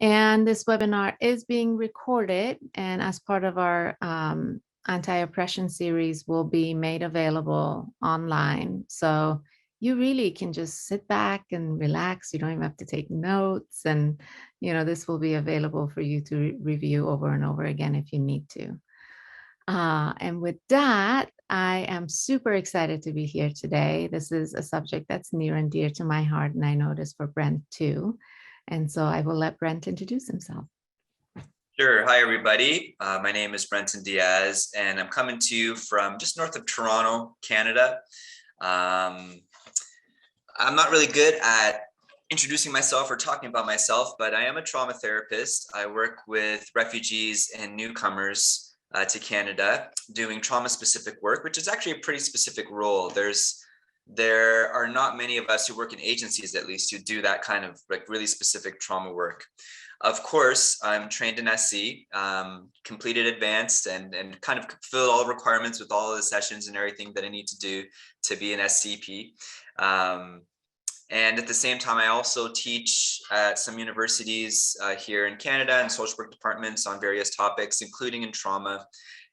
And this webinar is being recorded, and as part of our anti-oppression series will be made available online. So you really can just sit back and relax. You don't even have to take notes. And, this will be available for you to review over and over again if you need to. And with that, I am super excited to be here today. This is a subject that's near and dear to my heart, and I know it is for Brent too. And so I will let Brent introduce himself. Sure. Hi, everybody. My name is Brenton Diaz, and I'm coming to you from just north of Toronto, Canada. I'm not really good at introducing myself or talking about myself, but I am a trauma therapist. I work with refugees and newcomers to Canada doing trauma-specific work, which is actually a pretty specific role. There are not many of us who work in agencies, at least, who do that kind of like really specific trauma work. Of course, I'm trained in SC, completed advanced, and kind of fulfilled all the requirements with all of the sessions and everything that I need to do to be an SCP. And at the same time, I also teach at some universities here in Canada and social work departments on various topics, including in trauma.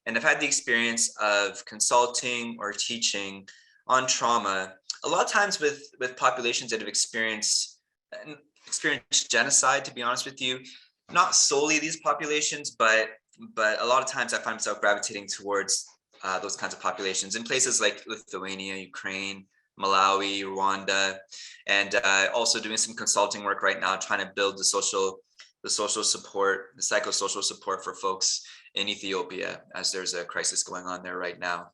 And I've had the experience of consulting or teaching on trauma, a lot of times with populations that have experienced genocide, to be honest with you. Not solely these populations, but a lot of times I find myself gravitating towards those kinds of populations in places like Lithuania, Ukraine, Malawi, Rwanda, and also doing some consulting work right now, trying to build the social support, the psychosocial support for folks in Ethiopia, as there's a crisis going on there right now.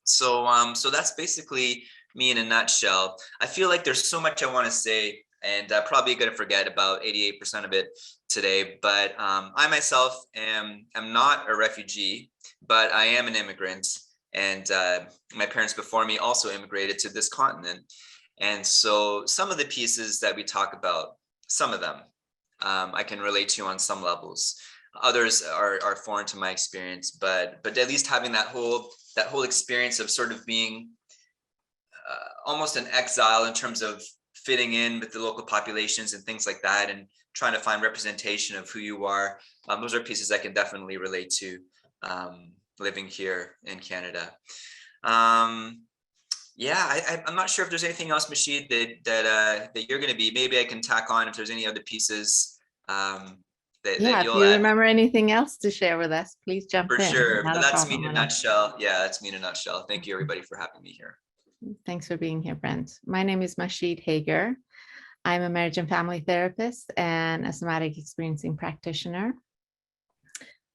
So that's basically me in a nutshell. I feel like there's so much I want to say, and probably going to forget about 88% of it today. But I myself am not a refugee, but I am an immigrant. And my parents before me also immigrated to this continent. And so some of the pieces that we talk about, some of them I can relate to on some levels. Others are foreign to my experience, but at least having that whole experience of sort of being almost an exile in terms of fitting in with the local populations and things like that, and trying to find representation of who you are. Those are pieces I can definitely relate to living here in Canada. Yeah, I'm not sure if there's anything else, Mashid, that you're going to be. Maybe I can tack on if there's any other pieces that If you'll you add. remember anything else to share with us, please jump For in. sure. Not But a that's me problem in a at all. nutshell. Yeah, that's me in a nutshell. Thank you, everybody, for having me here. Thanks for being here, Brent. My name is Mashid Hager. I'm a marriage and family therapist and a somatic experiencing practitioner.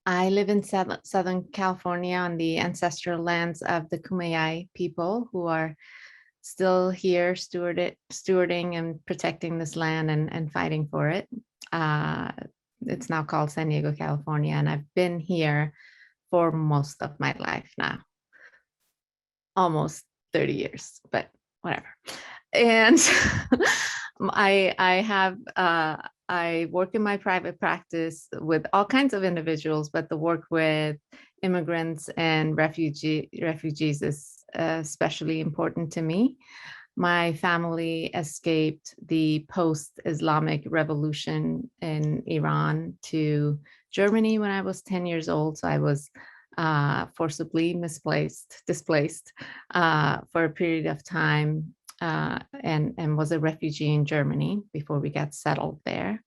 I live in Southern California on the ancestral lands of the Kumeyaay people, who are still here stewarding and protecting this land and fighting for it. It's now called San Diego, California, and I've been here for most of my life now. Almost 30 years, but whatever. And I work in my private practice with all kinds of individuals, but the work with immigrants and refugees is especially important to me. My family escaped the post-Islamic revolution in Iran to Germany when I was 10 years old. So I was forcibly displaced for a period of time, and was a refugee in Germany before we got settled there.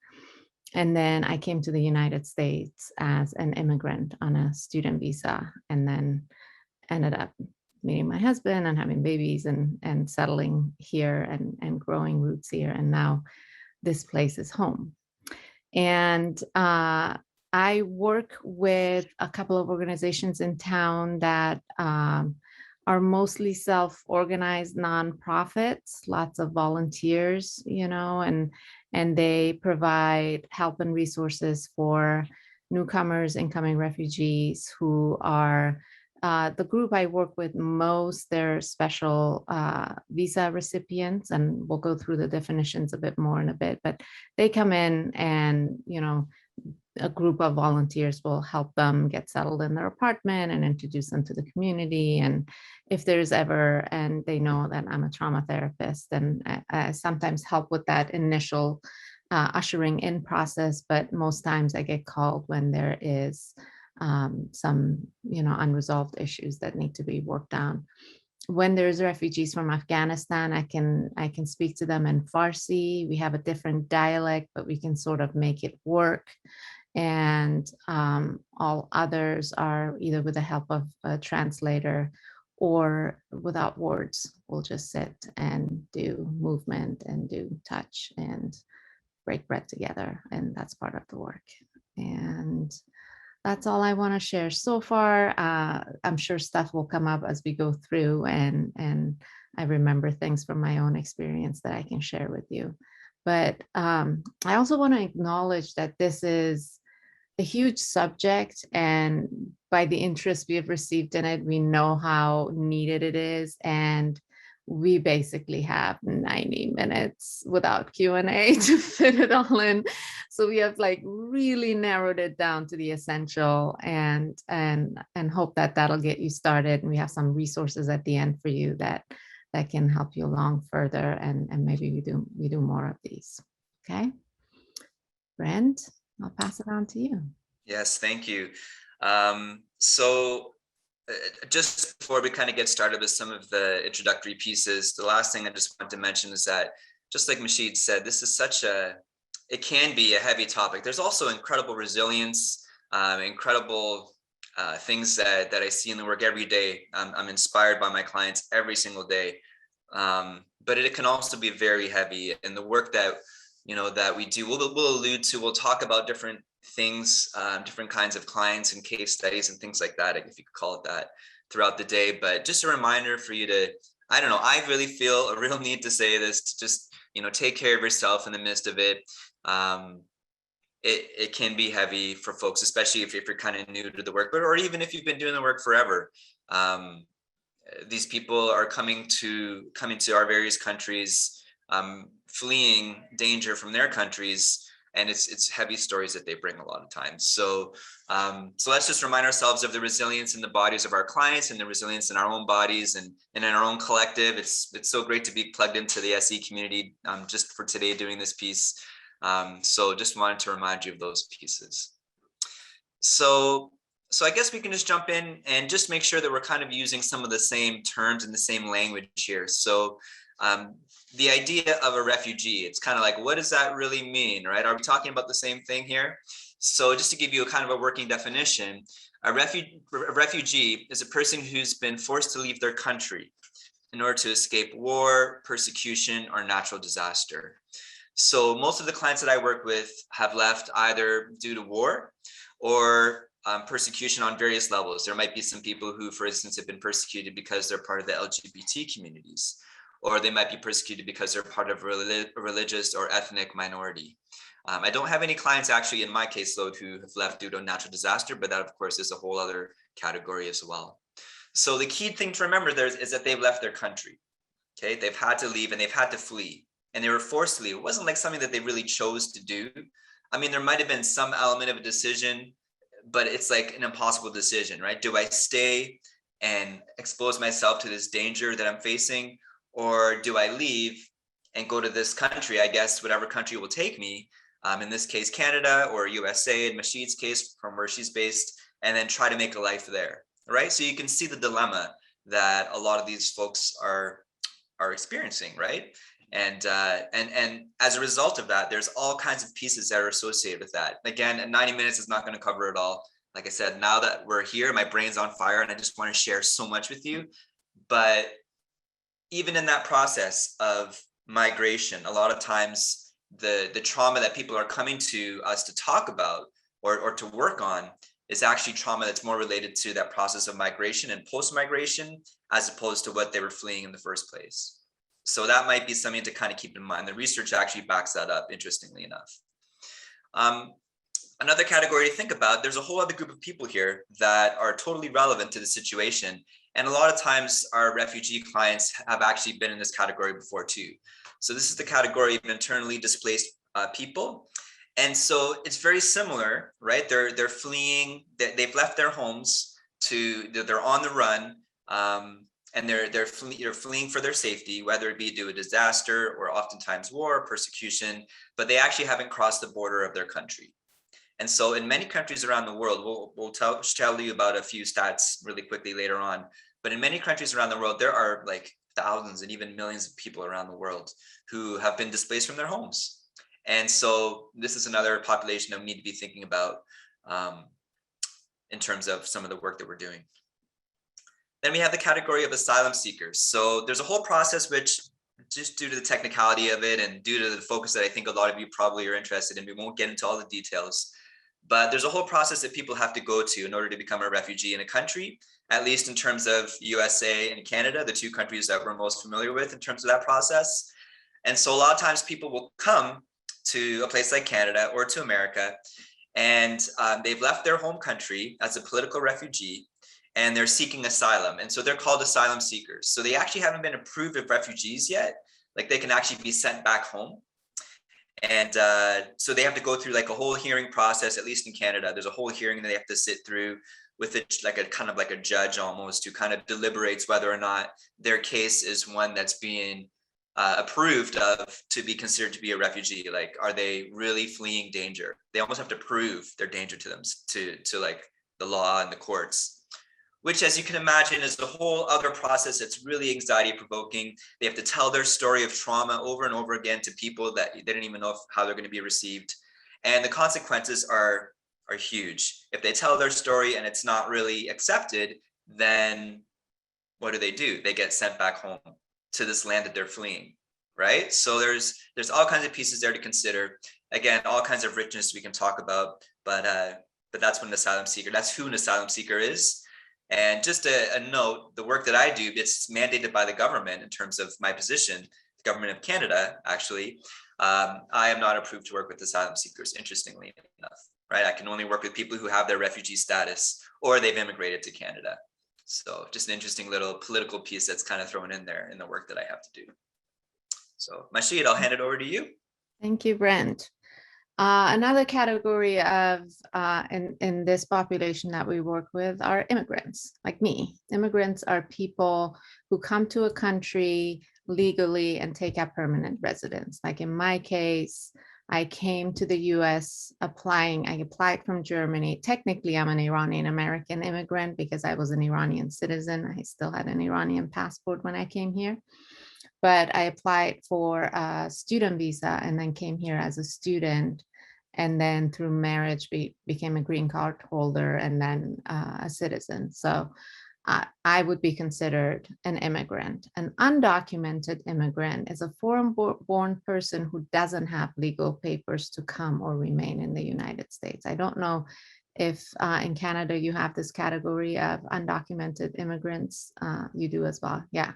And then I came to the United States as an immigrant on a student visa, and then ended up meeting my husband and having babies and settling here and growing roots here. And now this place is home. And I work with a couple of organizations in town that are mostly self-organized nonprofits, lots of volunteers, and they provide help and resources for newcomers, incoming refugees who are the group I work with most. They're special visa recipients, and we'll go through the definitions a bit more in a bit, but they come in and, a group of volunteers will help them get settled in their apartment and introduce them to the community. And if there's ever, and they know that I'm a trauma therapist, and I sometimes help with that initial ushering in process, but most times I get called when there is some, unresolved issues that need to be worked on. When there's refugees from Afghanistan, I can speak to them in Farsi. We have a different dialect, but we can sort of make it work. And all others are either with the help of a translator or without words. We'll just sit and do movement and do touch and break bread together, and that's part of the work. And that's all I want to share so far. I'm sure stuff will come up as we go through, and I remember things from my own experience that I can share with you. But I also want to acknowledge that this is a huge subject, and by the interest we have received in it, we know how needed it is, and we basically have 90 minutes without Q&A to fit it all in. So we have like really narrowed it down to the essential, and hope that that'll get you started. And we have some resources at the end for you that can help you along further, and maybe we do more of these. Okay, Brent, I'll pass it on to you. Yes, thank you. So just before we kind of get started with some of the introductory pieces, the last thing I just want to mention is that, just like Masheed said, this is it can be a heavy topic. There's also incredible resilience, incredible things that I see in the work every day. I'm inspired by my clients every single day. But it can also be very heavy. And the work that we do, we'll allude to, we'll talk about different things, different kinds of clients and case studies and things like that, if you could call it that, throughout the day. But just a reminder for you to, I don't know, I really feel a real need to say this, to just, take care of yourself in the midst of it. It can be heavy for folks, especially if you're kind of new to the work, or even if you've been doing the work forever. These people are coming to our various countries, fleeing danger from their countries, and it's heavy stories that they bring a lot of times. So let's just remind ourselves of the resilience in the bodies of our clients, and the resilience in our own bodies, and in our own collective. It's so great to be plugged into the SE community just for today doing this piece. So just wanted to remind you of those pieces. So I guess we can just jump in and just make sure that we're kind of using some of the same terms and the same language here. So the idea of a refugee, it's kind of like, what does that really mean, right? Are we talking about the same thing here? So just to give you a kind of a working definition, a refugee is a person who's been forced to leave their country in order to escape war, persecution, or natural disaster. So most of the clients that I work with have left either due to war or persecution on various levels. There might be some people who, for instance, have been persecuted because they're part of the LGBT communities, or they might be persecuted because they're part of a religious or ethnic minority. I don't have any clients actually in my caseload who have left due to a natural disaster, but that of course is a whole other category as well. So the key thing to remember there is that they've left their country. Okay, they've had to leave and they've had to flee, and they were forced to leave. It wasn't like something that they really chose to do. I mean, there might have been some element of a decision, but it's like an impossible decision, right? Do I stay and expose myself to this danger that I'm facing, or do I leave and go to this country, I guess, whatever country will take me, in this case, Canada or USA, in Masheed's case, from where she's based, and then try to make a life there, right? So you can see the dilemma that a lot of these folks are experiencing, right? And as a result of that, there's all kinds of pieces that are associated with that. Again, 90 minutes is not going to cover it all. Like I said, now that we're here, my brain's on fire and I just want to share so much with you. But even in that process of migration, a lot of times the trauma that people are coming to us to talk about or to work on is actually trauma that's more related to that process of migration and post-migration, as opposed to what they were fleeing in the first place. So that might be something to kind of keep in mind. The research actually backs that up, interestingly enough. Another category to think about, there's a whole other group of people here that are totally relevant to the situation. And a lot of times our refugee clients have actually been in this category before too. So this is the category of internally displaced people. And so it's very similar, right? They're fleeing, they've left their homes, they're on the run. and they're fleeing for their safety, whether it be due to a disaster or oftentimes war or persecution, but they actually haven't crossed the border of their country. And so in many countries around the world, we'll tell you about a few stats really quickly later on, but in many countries around the world, there are like thousands and even millions of people around the world who have been displaced from their homes. And so this is another population that we need to be thinking about in terms of some of the work that we're doing. Then we have the category of asylum seekers. So there's a whole process which, just due to the technicality of it and due to the focus that I think a lot of you probably are interested in, we won't get into all the details, but there's a whole process that people have to go to in order to become a refugee in a country, at least in terms of USA and Canada, the two countries that we're most familiar with in terms of that process. And so a lot of times people will come to a place like Canada or to America, and they've left their home country as a political refugee, and they're seeking asylum. And so they're called asylum seekers. So they actually haven't been approved of refugees yet. Like they can actually be sent back home. And so they have to go through like a whole hearing process, at least in Canada. There's a whole hearing that they have to sit through with it, like a kind of like a judge almost, who kind of deliberates whether or not their case is one that's being approved of to be considered to be a refugee. Like, are they really fleeing danger? They almost have to prove their danger to them, to like the law and the courts, which, as you can imagine, is a whole other process that's really anxiety provoking. They have to tell their story of trauma over and over again to people that they didn't even know how they're going to be received. And the consequences are huge. If they tell their story and it's not really accepted, then what do? They get sent back home to this land that they're fleeing, right? So there's all kinds of pieces there to consider. Again, all kinds of richness we can talk about, but that's what an asylum seeker, that's who an asylum seeker is. And just a note, the work that I do, it's mandated by the government in terms of my position, the government of Canada, actually. I am not approved to work with asylum seekers, interestingly enough, right? I can only work with people who have their refugee status or they've immigrated to Canada. So just an interesting little political piece that's kind of thrown in there in the work that I have to do. So Mashid, I'll hand it over to you. Thank you, Brent. Another category of in this population that we work with are immigrants, like me. Immigrants are people who come to a country legally and take up permanent residence. Like in my case, I came to the US applying. I applied from Germany. Technically, I'm an Iranian American immigrant because I was an Iranian citizen. I still had an Iranian passport when I came here. But I applied for a student visa and then came here as a student, and then through marriage became a green card holder and then a citizen. So I would be considered an immigrant. An undocumented immigrant is a foreign-born person who doesn't have legal papers to come or remain in the United States. I don't know if in Canada you have this category of undocumented immigrants. You do as well, yeah.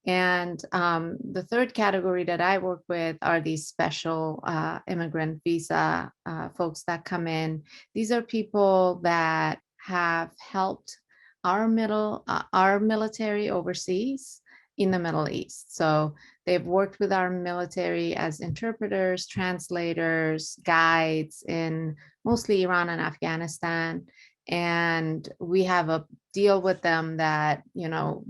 And the third category that I work with are these special immigrant visa folks that come in. These are people that have helped our military overseas in the Middle East. So they've worked with our military as interpreters, translators, guides in mostly Iran and Afghanistan. And we have a deal with them that, you know,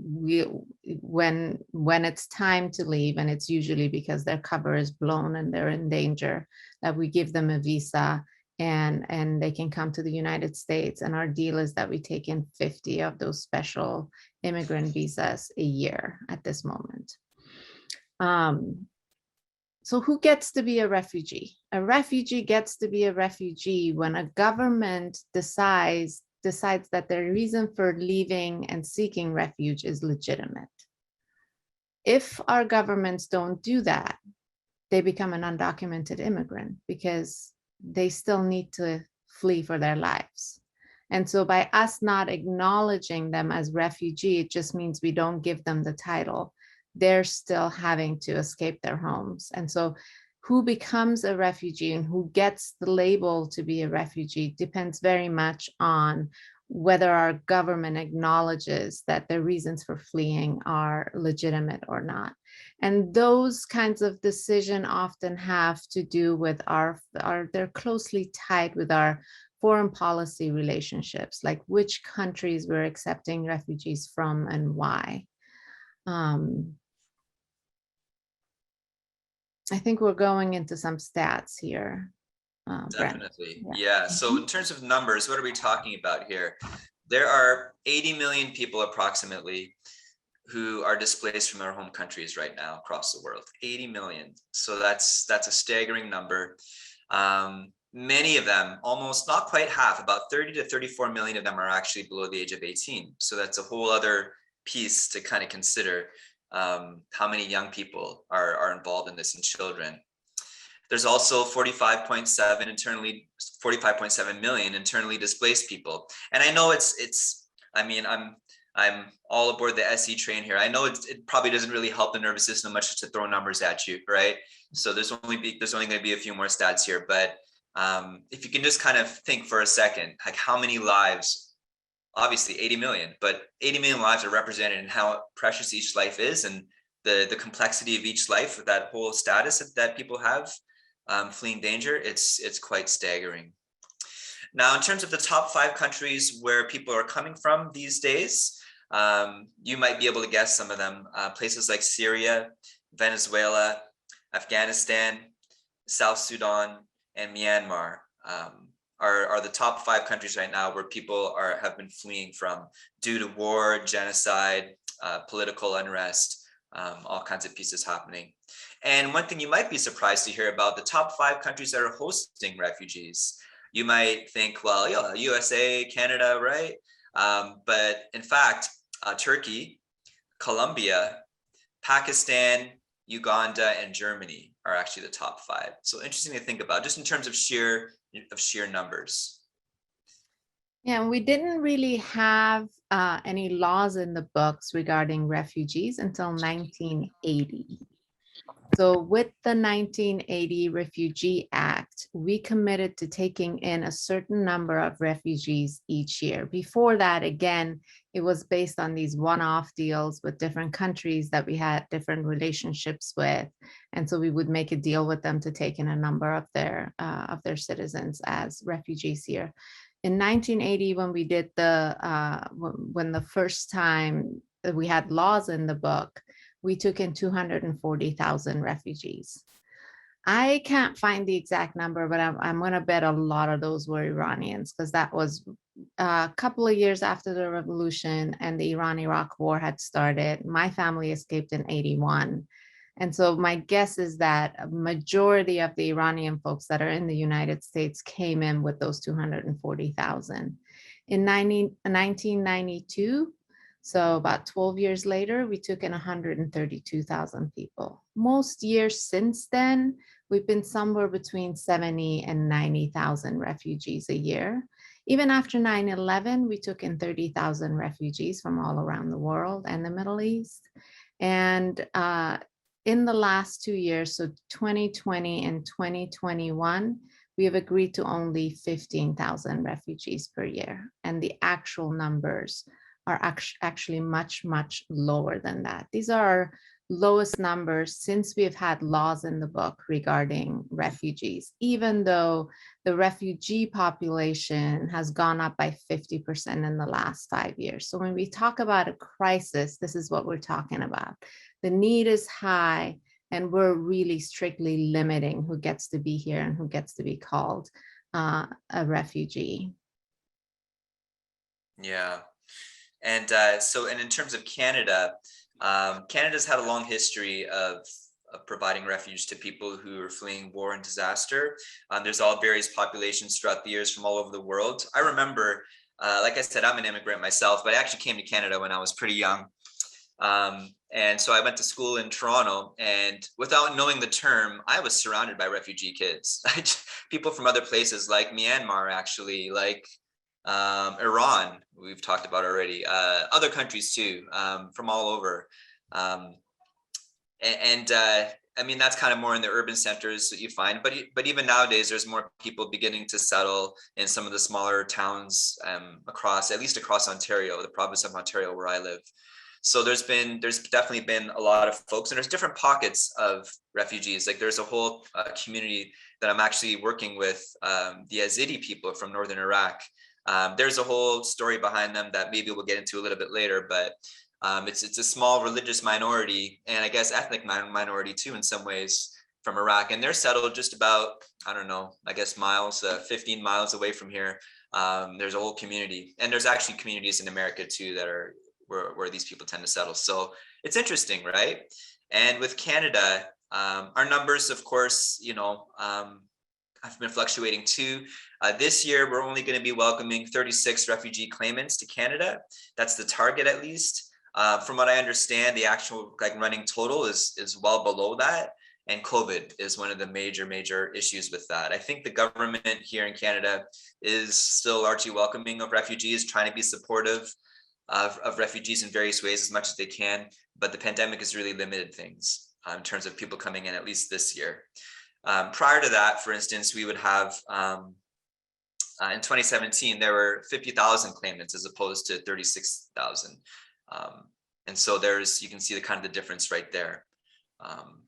when it's time to leave, and it's usually because their cover is blown and they're in danger, that we give them a visa and they can come to the United States. And our deal is that we take in 50 of those special immigrant visas a year at this moment. So who gets to be a refugee? A refugee gets to be a refugee when a government decides that their reason for leaving and seeking refuge is legitimate. If our governments don't do that, they become an undocumented immigrant because they still need to flee for their lives. And so by us not acknowledging them as refugee, it just means we don't give them the title. They're still having to escape their homes. And so who becomes a refugee and who gets the label to be a refugee depends very much on whether our government acknowledges that their reasons for fleeing are legitimate or not. And those kinds of decisions often have to do with they're closely tied with our foreign policy relationships, like which countries we're accepting refugees from and why. I think we're going into some stats here, Brent. Definitely. Yeah. Yeah. So in terms of numbers, what are we talking about here? There are 80 million people approximately who are displaced from their home countries right now across the world. 80 million. So that's a staggering number. Many of them, almost not quite half, about 30 to 34 million of them are actually below the age of 18. So that's a whole other piece to kind of consider, how many young people are involved in this, and children. There's also 45.7 million internally displaced people. And I know I mean, I'm all aboard the SE train here. I know it probably doesn't really help the nervous system much to throw numbers at you, right? So there's only going to be a few more stats here, but if you can just kind of think for a second, like how many lives, obviously 80 million, but 80 million lives are represented in how precious each life is, and the complexity of each life, that whole status that people have, fleeing danger, it's quite staggering. Now, in terms of the top 5 countries where people are coming from these days, you might be able to guess some of them. Places like Syria, Venezuela, Afghanistan, South Sudan, and Myanmar are the top 5 countries right now where people have been fleeing from due to war, genocide, political unrest, all kinds of pieces happening. And one thing you might be surprised to hear about, the top 5 countries that are hosting refugees. You might think, well, yeah, USA, Canada, right? But in fact, Turkey, Colombia, Pakistan, Uganda, and Germany are actually the top 5. So interesting to think about, just in terms of sheer numbers. Yeah, we didn't really have any laws in the books regarding refugees until 1980. So with the 1980 Refugee Act, we committed to taking in a certain number of refugees each year. Before that, again, it was based on these one-off deals with different countries that we had different relationships with. And so we would make a deal with them to take in a number of their citizens as refugees here. In 1980, when we did when the first time that we had laws in the book, we took in 240,000 refugees. I can't find the exact number, but I'm going to bet a lot of those were Iranians, because that was a couple of years after the revolution and the Iran-Iraq war had started. My family escaped in 81. And so my guess is that a majority of the Iranian folks that are in the United States came in with those 240,000. In 1992, so about 12 years later, we took in 132,000 people. Most years since then, we've been somewhere between 70 and 90,000 refugees a year. Even after 9/11, we took in 30,000 refugees from all around the world and the Middle East. And in the last 2 years, so 2020 and 2021, we have agreed to only 15,000 refugees per year. And the actual numbers are actually much, much lower than that. These are our lowest numbers since we have had laws in the book regarding refugees, even though the refugee population has gone up by 50% in the last 5 years. So when we talk about a crisis, this is what we're talking about. The need is high, and we're really strictly limiting who gets to be here and who gets to be called a refugee. Yeah. And in terms of Canada, Canada's had a long history of providing refuge to people who are fleeing war and disaster. There's all various populations throughout the years from all over the world. I remember, like I said, I'm an immigrant myself, but I actually came to Canada when I was pretty young. And so I went to school in Toronto, and without knowing the term, I was surrounded by refugee kids. People from other places like Myanmar, actually, like Iran, we've talked about already, other countries too, from all over. I mean, that's kind of more in the urban centers that you find, but even nowadays, there's more people beginning to settle in some of the smaller towns at least across Ontario, the province of Ontario, where I live. So there's definitely been a lot of folks, and there's different pockets of refugees. Like there's a whole community that I'm actually working with, the Yazidi people from northern Iraq. There's a whole story behind them that maybe we'll get into a little bit later, but It's a small religious minority, and I guess ethnic minority too in some ways, from Iraq, and they're settled just about, I don't know, I guess miles, 15 miles away from here. There's a whole community, and there's actually communities in America too that are where these people tend to settle. So it's interesting, right? And with Canada, our numbers, of course, have been fluctuating too. This year, we're only going to be welcoming 36 refugee claimants to Canada. That's the target, at least. From what I understand, the actual running total is well below that. And COVID is one of the major issues with that. I think the government here in Canada is still largely welcoming of refugees, trying to be supportive of refugees in various ways as much as they can. But the pandemic has really limited things in terms of people coming in, at least this year. Prior to that, for instance, we would have, in 2017, there were 50,000 claimants as opposed to 36,000. And so you can see the kind of the difference right there.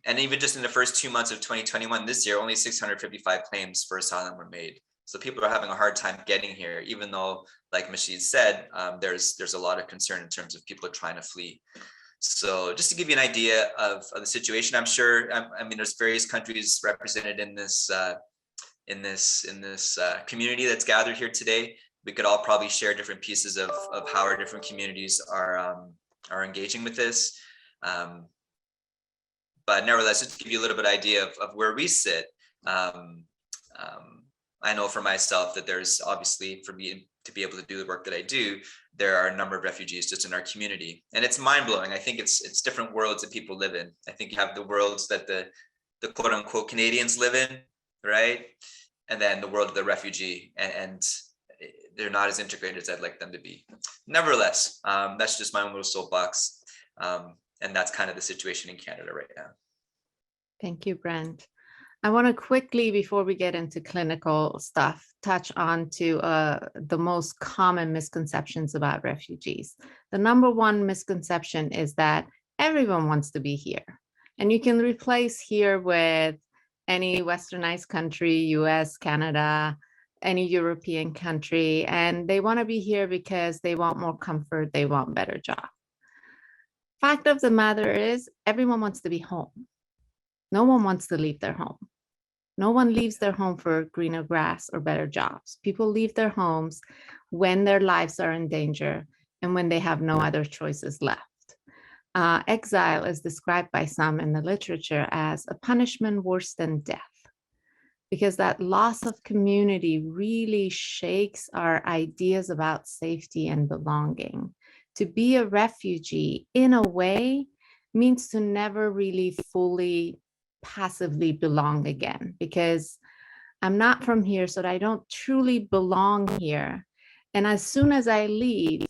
And even just in the first 2 months of 2021, this year, only 655 claims for asylum were made. So people are having a hard time getting here, even though, like Mashid said, there's a lot of concern in terms of people trying to flee. So just to give you an idea of the situation, I'm sure, I mean, there's various countries represented in this community that's gathered here today. We could all probably share different pieces of how our different communities are engaging with this. But nevertheless, just to give you a little bit idea of where we sit, I know for myself that there's obviously, for me to be able to do the work that I do, there are a number of refugees just in our community. And it's mind-blowing. I think it's different worlds that people live in. I think you have the worlds that the quote unquote Canadians live in, right? And then the world of the refugee, and they're not as integrated as I'd like them to be. Nevertheless, that's just my own little soapbox. And that's kind of the situation in Canada right now. Thank you, Brent. I want to quickly, before we get into clinical stuff, touch on to the most common misconceptions about refugees. The number one misconception is that everyone wants to be here. And you can replace here with any westernized country, US, Canada, any European country, and they want to be here because they want more comfort, they want better job. Fact of the matter is, everyone wants to be home. No one wants to leave their home. No one leaves their home for greener grass or better jobs. People leave their homes when their lives are in danger and when they have no other choices left. Exile is described by some in the literature as a punishment worse than death, because that loss of community really shakes our ideas about safety and belonging. To be a refugee, in a way, means to never really fully passively belong again, because I'm not from here, so I don't truly belong here. And as soon as I leave,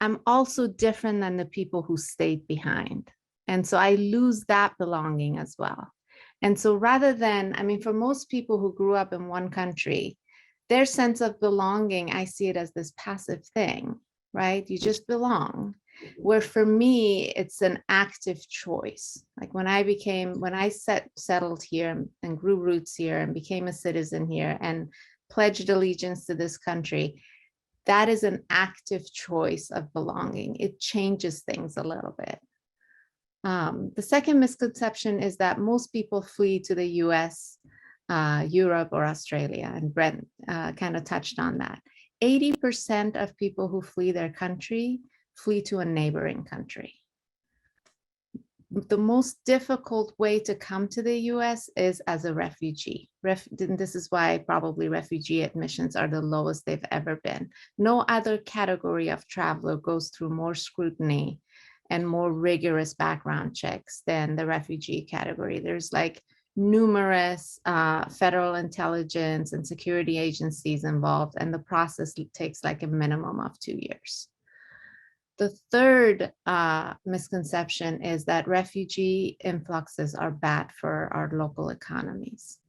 I'm also different than the people who stayed behind. And so I lose that belonging as well. And so rather than, I mean, for most people who grew up in one country, their sense of belonging, I see it as this passive thing, right? You just belong. Where for me, it's an active choice. Like when I settled here and grew roots here and became a citizen here and pledged allegiance to this country, that is an active choice of belonging. It changes things a little bit. The second misconception is that most people flee to the US, Europe, or Australia, and Brent kind of touched on that. 80% of people who flee their country flee to a neighboring country. The most difficult way to come to the US is as a refugee. This is why probably refugee admissions are the lowest they've ever been. No other category of traveler goes through more scrutiny and more rigorous background checks than the refugee category. There's like numerous federal intelligence and security agencies involved, and the process takes like a minimum of 2 years. The third misconception is that refugee influxes are bad for our local economies.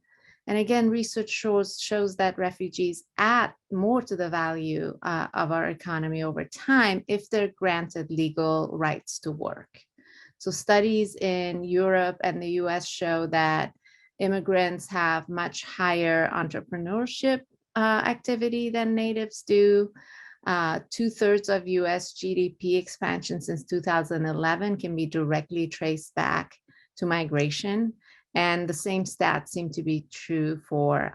And again, research shows that refugees add more to the value of our economy over time if they're granted legal rights to work. So studies in Europe and the US show that immigrants have much higher entrepreneurship activity than natives do. 2/3 of US GDP expansion since 2011 can be directly traced back to migration. And the same stats seem to be true for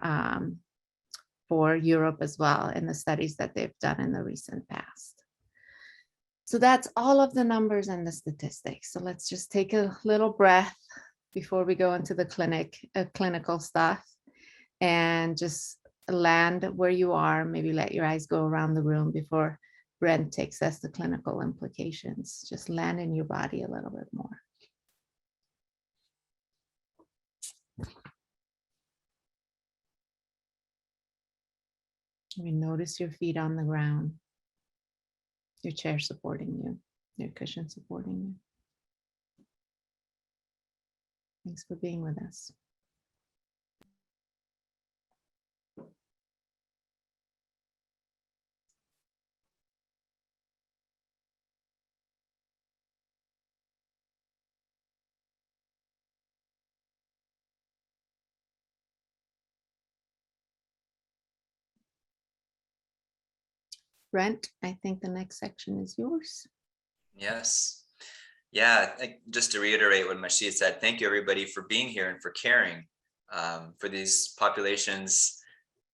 Europe as well in the studies that they've done in the recent past. So that's all of the numbers and the statistics. So let's just take a little breath before we go into the clinical stuff, and just land where you are. Maybe let your eyes go around the room before Brent takes us to clinical implications. Just land in your body a little bit more. Maybe notice your feet on the ground, your chair supporting you, your cushion supporting you. Thanks for being with us. Brent, I think the next section is yours. Yes. Yeah, just to reiterate what Mashid said, thank you everybody for being here and for caring for these populations.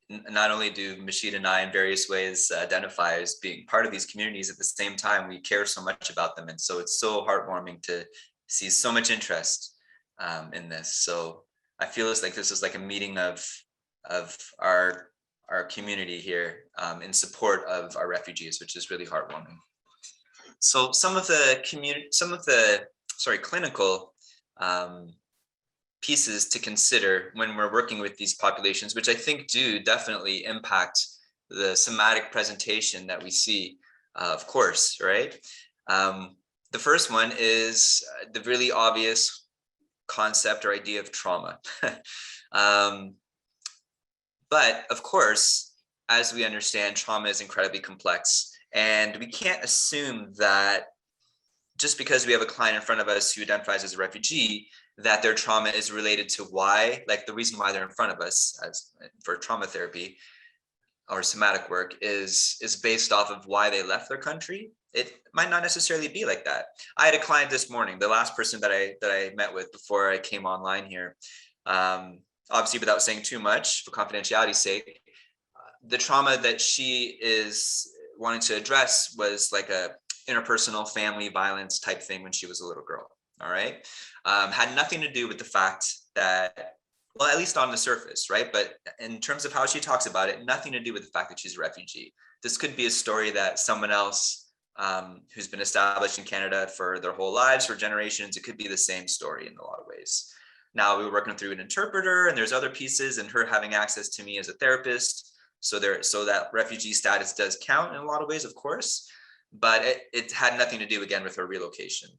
Not only do Mashid and I in various ways identify as being part of these communities, at the same time, we care so much about them. And so it's so heartwarming to see so much interest in this. So I feel it's like this is like a meeting of our community here in support of our refugees, which is really heartwarming. So some of the clinical pieces to consider when we're working with these populations, which I think do definitely impact the somatic presentation that we see, of course, right? The first one is the really obvious concept or idea of trauma. But of course, as we understand, trauma is incredibly complex, and we can't assume that just because we have a client in front of us who identifies as a refugee, that their trauma is related to why, like the reason why they're in front of us as for trauma therapy or somatic work is based off of why they left their country. It might not necessarily be like that. I had a client this morning, the last person that I met with before I came online here. Obviously, without saying too much for confidentiality's sake, the trauma that she is wanting to address was like a interpersonal family violence type thing when she was a little girl. All right. Had nothing to do with the fact that, well, at least on the surface, right? But in terms of how she talks about it, nothing to do with the fact that she's a refugee. This could be a story that someone else who's been established in Canada for their whole lives, for generations, it could be the same story in a lot of ways. Now we were working through an interpreter, and there's other pieces, and her having access to me as a therapist. So that refugee status does count in a lot of ways, of course, but it had nothing to do again with her relocation.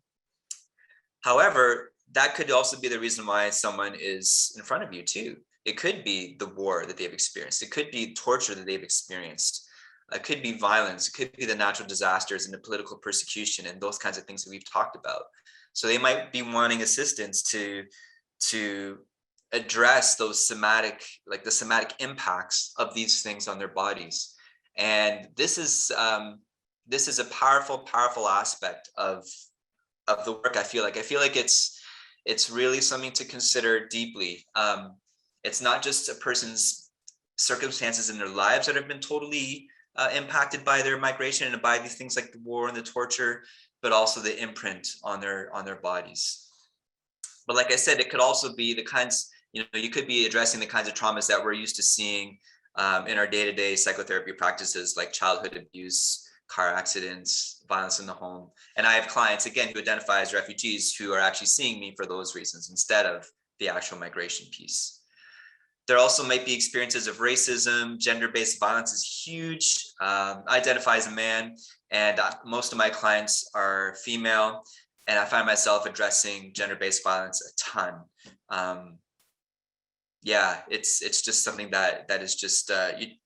However, that could also be the reason why someone is in front of you too. It could be the war that they've experienced. It could be torture that they've experienced. It could be violence. It could be the natural disasters and the political persecution and those kinds of things that we've talked about. So they might be wanting assistance to address those somatic, like the somatic impacts of these things on their bodies. And this is a powerful aspect of the work. I feel like it's really something to consider deeply. It's not just a person's circumstances in their lives that have been totally impacted by their migration and by these things like the war and the torture, but also the imprint on their bodies. But like I said, it could also be the kinds, you could be addressing the kinds of traumas that we're used to seeing in our day-to-day psychotherapy practices, like childhood abuse, car accidents, violence in the home. And I have clients, again, who identify as refugees who are actually seeing me for those reasons instead of the actual migration piece. There also might be experiences of racism. Gender-based violence is huge. I identify as a man, and most of my clients are female, and I find myself addressing gender-based violence a ton. Yeah, it's just something that is just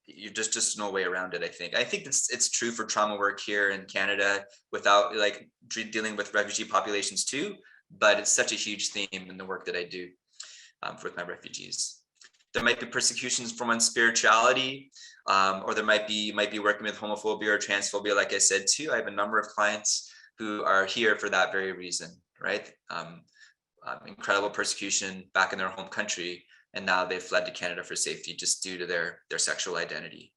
you just no way around it. I think it's true for trauma work here in Canada without like dealing with refugee populations too, but it's such a huge theme in the work that I do with my refugees. There might be persecutions from unspirituality, or there might be working with homophobia or transphobia. Like I said too, I have a number of clients who are here for that very reason, right? Incredible persecution back in their home country, and now they've fled to Canada for safety just due to their sexual identity.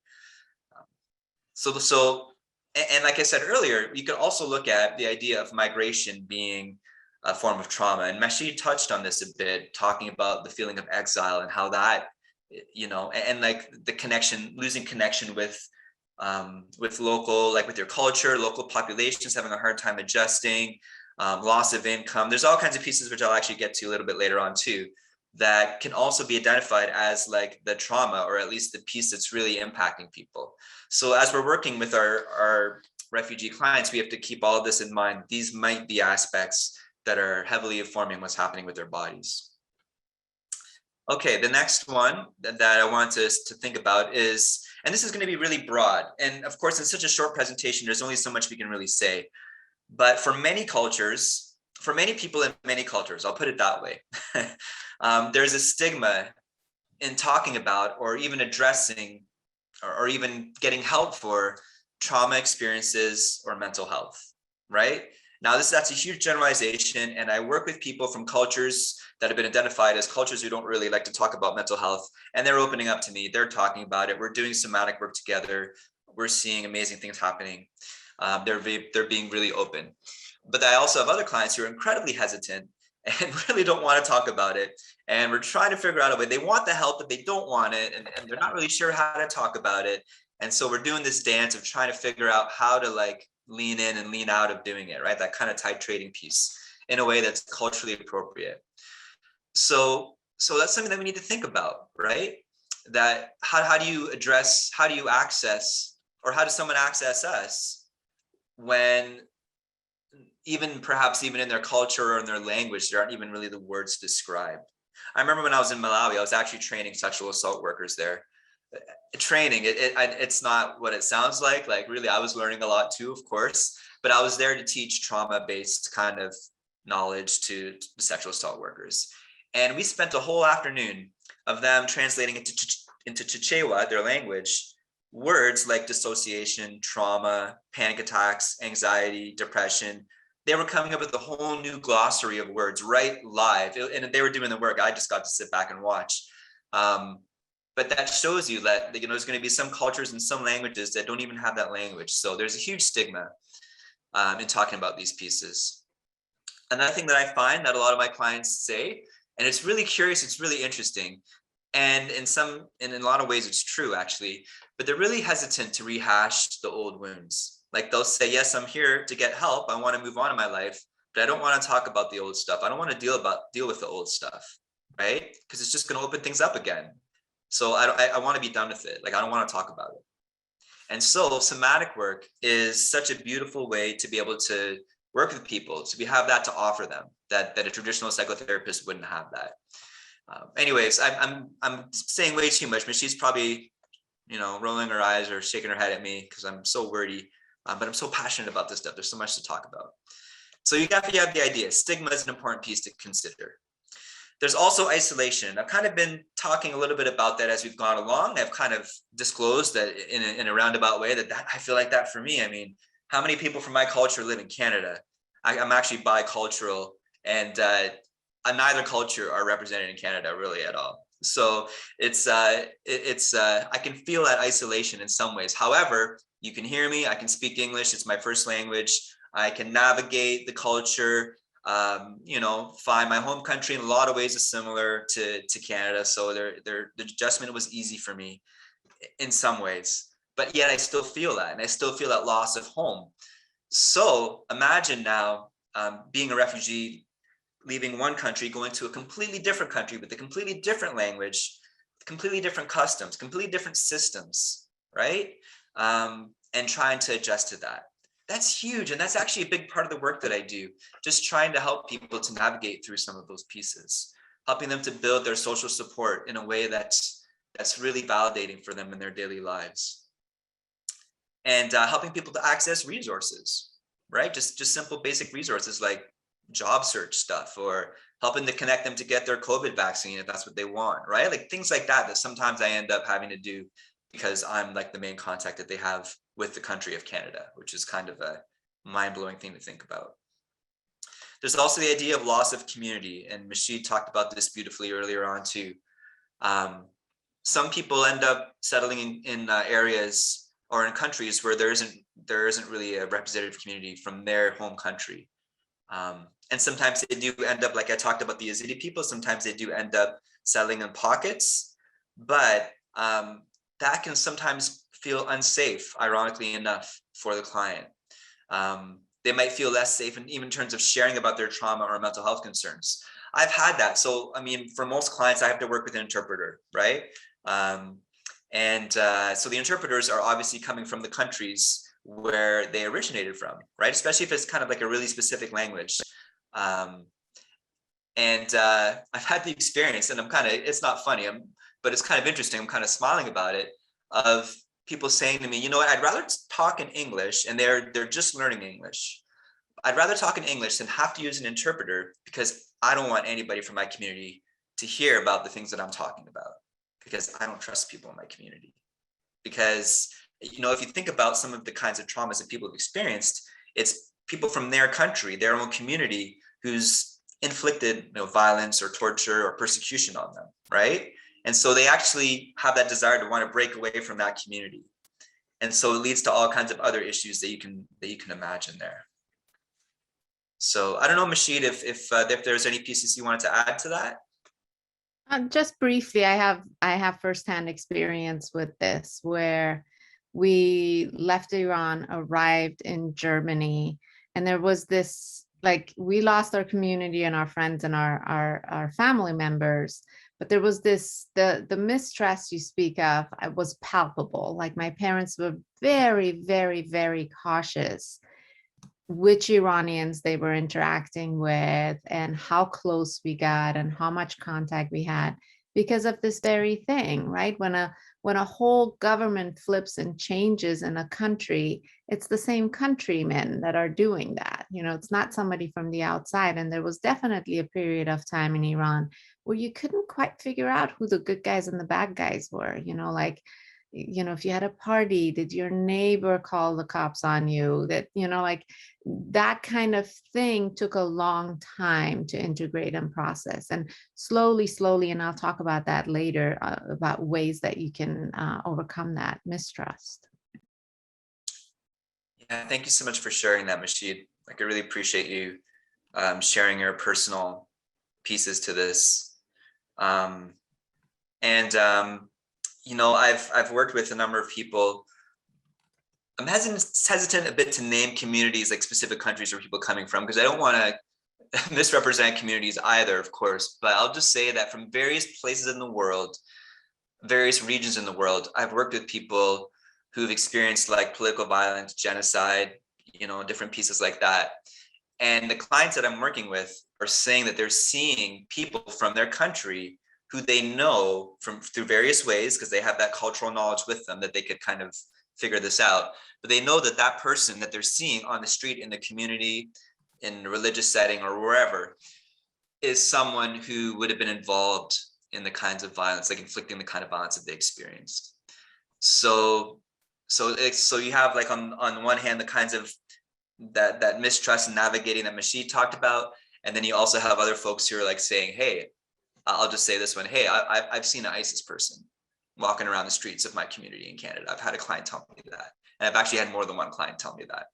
And like I said earlier, you could also look at the idea of migration being a form of trauma. And Meshi touched on this a bit, talking about the feeling of exile and how that, and like the connection, losing connection with local, like with your culture, local populations having a hard time adjusting, loss of income. There's all kinds of pieces which I'll actually get to a little bit later on too, that can also be identified as like the trauma, or at least the piece that's really impacting people. So as we're working with our refugee clients, we have to keep all of this in mind. These might be aspects that are heavily informing what's happening with their bodies. Okay, the next one that I want us to think about is, and this is going to be really broad, and of course in such a short presentation there's only so much we can really say, but for many cultures, for many people in many cultures, I'll put it that way, there's a stigma in talking about or even addressing or even getting help for trauma experiences or mental health, right? Now, that's a huge generalization, and I work with people from cultures that have been identified as cultures who don't really like to talk about mental health, and they're opening up to me. They're talking about it. We're doing somatic work together. We're seeing amazing things happening. They're being really open. But I also have other clients who are incredibly hesitant and really don't want to talk about it. And we're trying to figure out a way. They want the help, but they don't want it, and they're not really sure how to talk about it. And so we're doing this dance of trying to figure out how to like lean in and lean out of doing it, right? That kind of titrating piece in a way that's culturally appropriate. So that's something that we need to think about, right? That how do you address, how do you access, or how does someone access us when perhaps even in their culture or in their language, there aren't even really the words to describe. I remember when I was in Malawi, I was actually training sexual assault workers there. Training, it's not what it sounds like. Like really, I was learning a lot too, of course, but I was there to teach trauma-based kind of knowledge to sexual assault workers. And we spent a whole afternoon of them translating into Chichewa, their language, words like dissociation, trauma, panic attacks, anxiety, depression. They were coming up with a whole new glossary of words right live, and they were doing the work. I just got to sit back and watch. But that shows you that there's going to be some cultures and some languages that don't even have that language. So there's a huge stigma in talking about these pieces. Another thing that I find that a lot of my clients say, and it's really curious, it's really interesting, and in a lot of ways it's true actually, but they're really hesitant to rehash the old wounds. Like they'll say, yes, I'm here to get help. I want to move on in my life, but I don't want to talk about the old stuff. I don't want to deal with the old stuff, right? Because it's just going to open things up again. So I want to be done with it. Like I don't want to talk about it. And so somatic work is such a beautiful way to be able to work with people, to have that to offer them, that a traditional psychotherapist wouldn't have that. Anyways, I'm saying way too much, but she's probably, rolling her eyes or shaking her head at me because I'm so wordy, but I'm so passionate about this stuff. There's so much to talk about. So you have the idea. Stigma is an important piece to consider. There's also isolation. I've kind of been talking a little bit about that as we've gone along. I've kind of disclosed that in a roundabout way that I feel like that for me. I mean, how many people from my culture live in Canada? I'm actually bicultural, and neither culture are represented in Canada really at all. So I can feel that isolation in some ways. However, you can hear me. I can speak English. It's my first language. I can navigate the culture. Find my home country in a lot of ways is similar to Canada. So the adjustment was easy for me in some ways, but yet I still feel that, and I still feel that loss of home. So imagine now being a refugee, leaving one country, going to a completely different country with a completely different language, completely different customs, completely different systems, right? And trying to adjust to that. That's huge. And that's actually a big part of the work that I do, just trying to help people to navigate through some of those pieces, helping them to build their social support in a way that's really validating for them in their daily lives. And helping people to access resources, right? Just simple basic resources like job search stuff, or helping to connect them to get their COVID vaccine if that's what they want, right? Like things like that, that sometimes I end up having to do because I'm like the main contact that they have with the country of Canada, which is kind of a mind-blowing thing to think about. There's also the idea of loss of community, and Mashid talked about this beautifully earlier on too. Some people end up settling in areas or in countries where there isn't really a representative community from their home country. And sometimes they do end up, like I talked about the Yazidi people, sometimes they do end up settling in pockets, but that can sometimes feel unsafe, ironically enough, for the client. They might feel less safe, and even in terms of sharing about their trauma or mental health concerns. I've had that. So, I mean, for most clients, I have to work with an interpreter, right? So the interpreters are obviously coming from the countries where they originated from, right? Especially if it's kind of like a really specific language. I've had the experience, and it's not funny, but it's kind of interesting. I'm kind of smiling about it, of people saying to me, you know what, I'd rather talk in English, and they're just learning English. I'd rather talk in English than have to use an interpreter, because I don't want anybody from my community to hear about the things that I'm talking about, because I don't trust people in my community. Because, you know, if you think about some of the kinds of traumas that people have experienced, it's people from their country, their own community, who's inflicted, you know, violence or torture or persecution on them, right? And so they actually have that desire to want to break away from that community. And so it leads to all kinds of other issues that you can imagine there. So I don't know, Mashid, if there's any pieces you wanted to add to that. Just briefly, I have firsthand experience with this, where we left Iran, arrived in Germany, and there was this, like, we lost our community and our friends and our family members, but there was this, the mistrust you speak of, was palpable. Like, my parents were very, very, very cautious which Iranians they were interacting with and how close we got and how much contact we had because of this very thing, right? When a whole government flips and changes in a country, it's the same countrymen that are doing that. You know, it's not somebody from the outside. And there was definitely a period of time in Iran where you couldn't quite figure out who the good guys and the bad guys were, you know, like, you know, if you had a party, did your neighbor call the cops on you? That, you know, like, that kind of thing took a long time to integrate and process. And slowly, and I'll talk about that later, about ways that you can overcome that mistrust. Yeah, thank you so much for sharing that, Mashid. Like, I really appreciate you sharing your personal pieces to this. You know, I've worked with a number of people. I'm hesitant a bit to name communities, like specific countries where people are coming from, because I don't want to misrepresent communities either, of course. But I'll just say that from various places in the world, various regions in the world, I've worked with people who've experienced like political violence, genocide, you know, different pieces like that. And the clients that I'm working with are saying that they're seeing people from their country who they know from through various ways, because they have that cultural knowledge with them that they could kind of figure this out. But they know that that person that they're seeing on the street, in the community, in a religious setting or wherever, is someone who would have been involved in the kinds of violence, like inflicting the kind of violence that they experienced. So you have, like, on one hand, the kinds of that mistrust and navigating that Mashid talked about, and then you also have other folks who are like saying, hey, I'll just say this one, hey, I've seen an ISIS person walking around the streets of my community in Canada. I've had a client tell me that, and I've actually had more than one client tell me that.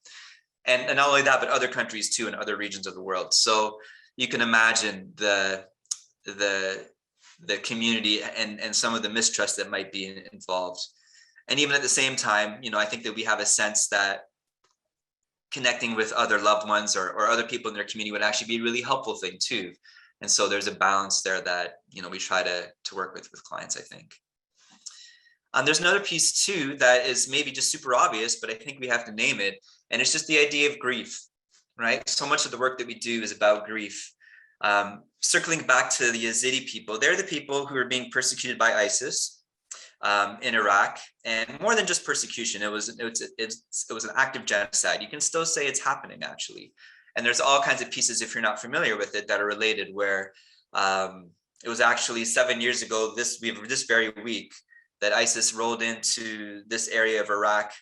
And not only that, but other countries too, in other regions of the world. So you can imagine the community and some of the mistrust that might be involved. And even at the same time, you know, I think that we have a sense that connecting with other loved ones or other people in their community would actually be a really helpful thing too. And so there's a balance there that, you know, we try to work with clients, I think. There's another piece too that is maybe just super obvious, but I think we have to name it. And it's just the idea of grief, right? So much of the work that we do is about grief. Circling back to the Yazidi people, they're the people who are being persecuted by ISIS in Iraq, and more than just persecution, it was an act of genocide. You can still say it's happening, actually. And there's all kinds of pieces, if you're not familiar with it, that are related, where it was actually 7 years ago, this very week, that ISIS rolled into this area of Iraq,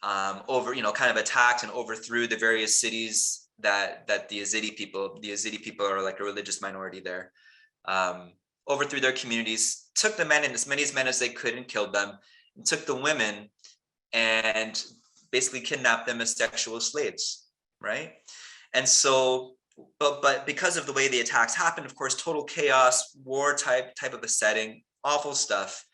kind of attacked and overthrew the various cities that the Yazidi people are like a religious minority there, overthrew their communities, took the men, and as many men as they could, and killed them, and took the women and basically kidnapped them as sexual slaves, right? And so, but because of the way the attacks happened, of course, total chaos, war type of a setting, awful stuff.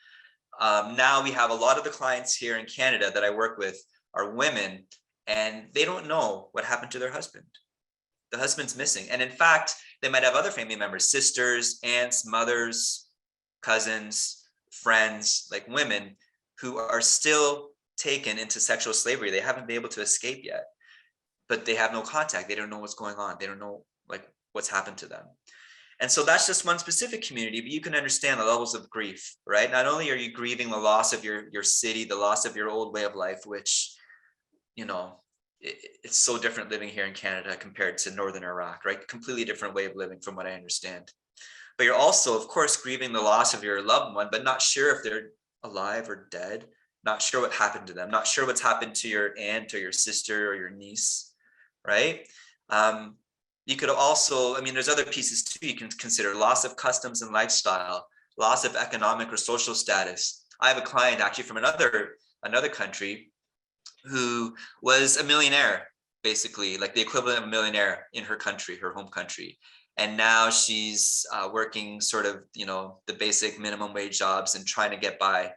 Now we have a lot of the clients here in Canada that I work with are women, and they don't know what happened to their husband. The husband's missing. And in fact, they might have other family members, sisters, aunts, mothers, cousins, friends, like women who are still taken into sexual slavery. They haven't been able to escape yet, but they have no contact. They don't know what's going on. They don't know like what's happened to them. And so that's just one specific community, but you can understand the levels of grief, right? Not only are you grieving the loss of your city, the loss of your old way of life, which, it's so different living here in Canada compared to Northern Iraq, right? Completely different way of living from what I understand. But you're also, of course, grieving the loss of your loved one, but not sure if they're alive or dead, not sure what happened to them, not sure what's happened to your aunt or your sister or your niece, right? You could also, there's other pieces too you can consider: loss of customs and lifestyle, loss of economic or social status. I have a client actually from another country who was a millionaire, basically like the equivalent of a millionaire in her country, her home country. And now she's working sort of, the basic minimum wage jobs and trying to get by.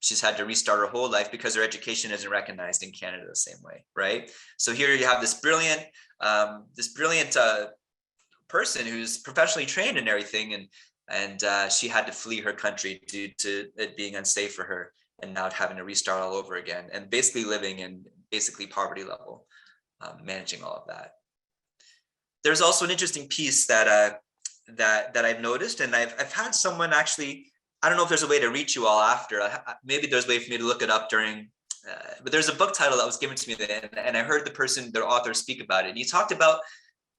She's had to restart her whole life because her education isn't recognized in Canada the same way, right? So here you have this brilliant person who's professionally trained and everything, and she had to flee her country due to it being unsafe for her, and now having to restart all over again, and basically living in basically poverty level, managing all of that. There's also an interesting piece that I've noticed, and I've had someone actually. I don't know if there's a way to reach you all after. Maybe there's a way for me to look it up during. But there's a book title that was given to me, and I heard the author speak about it. And he talked about,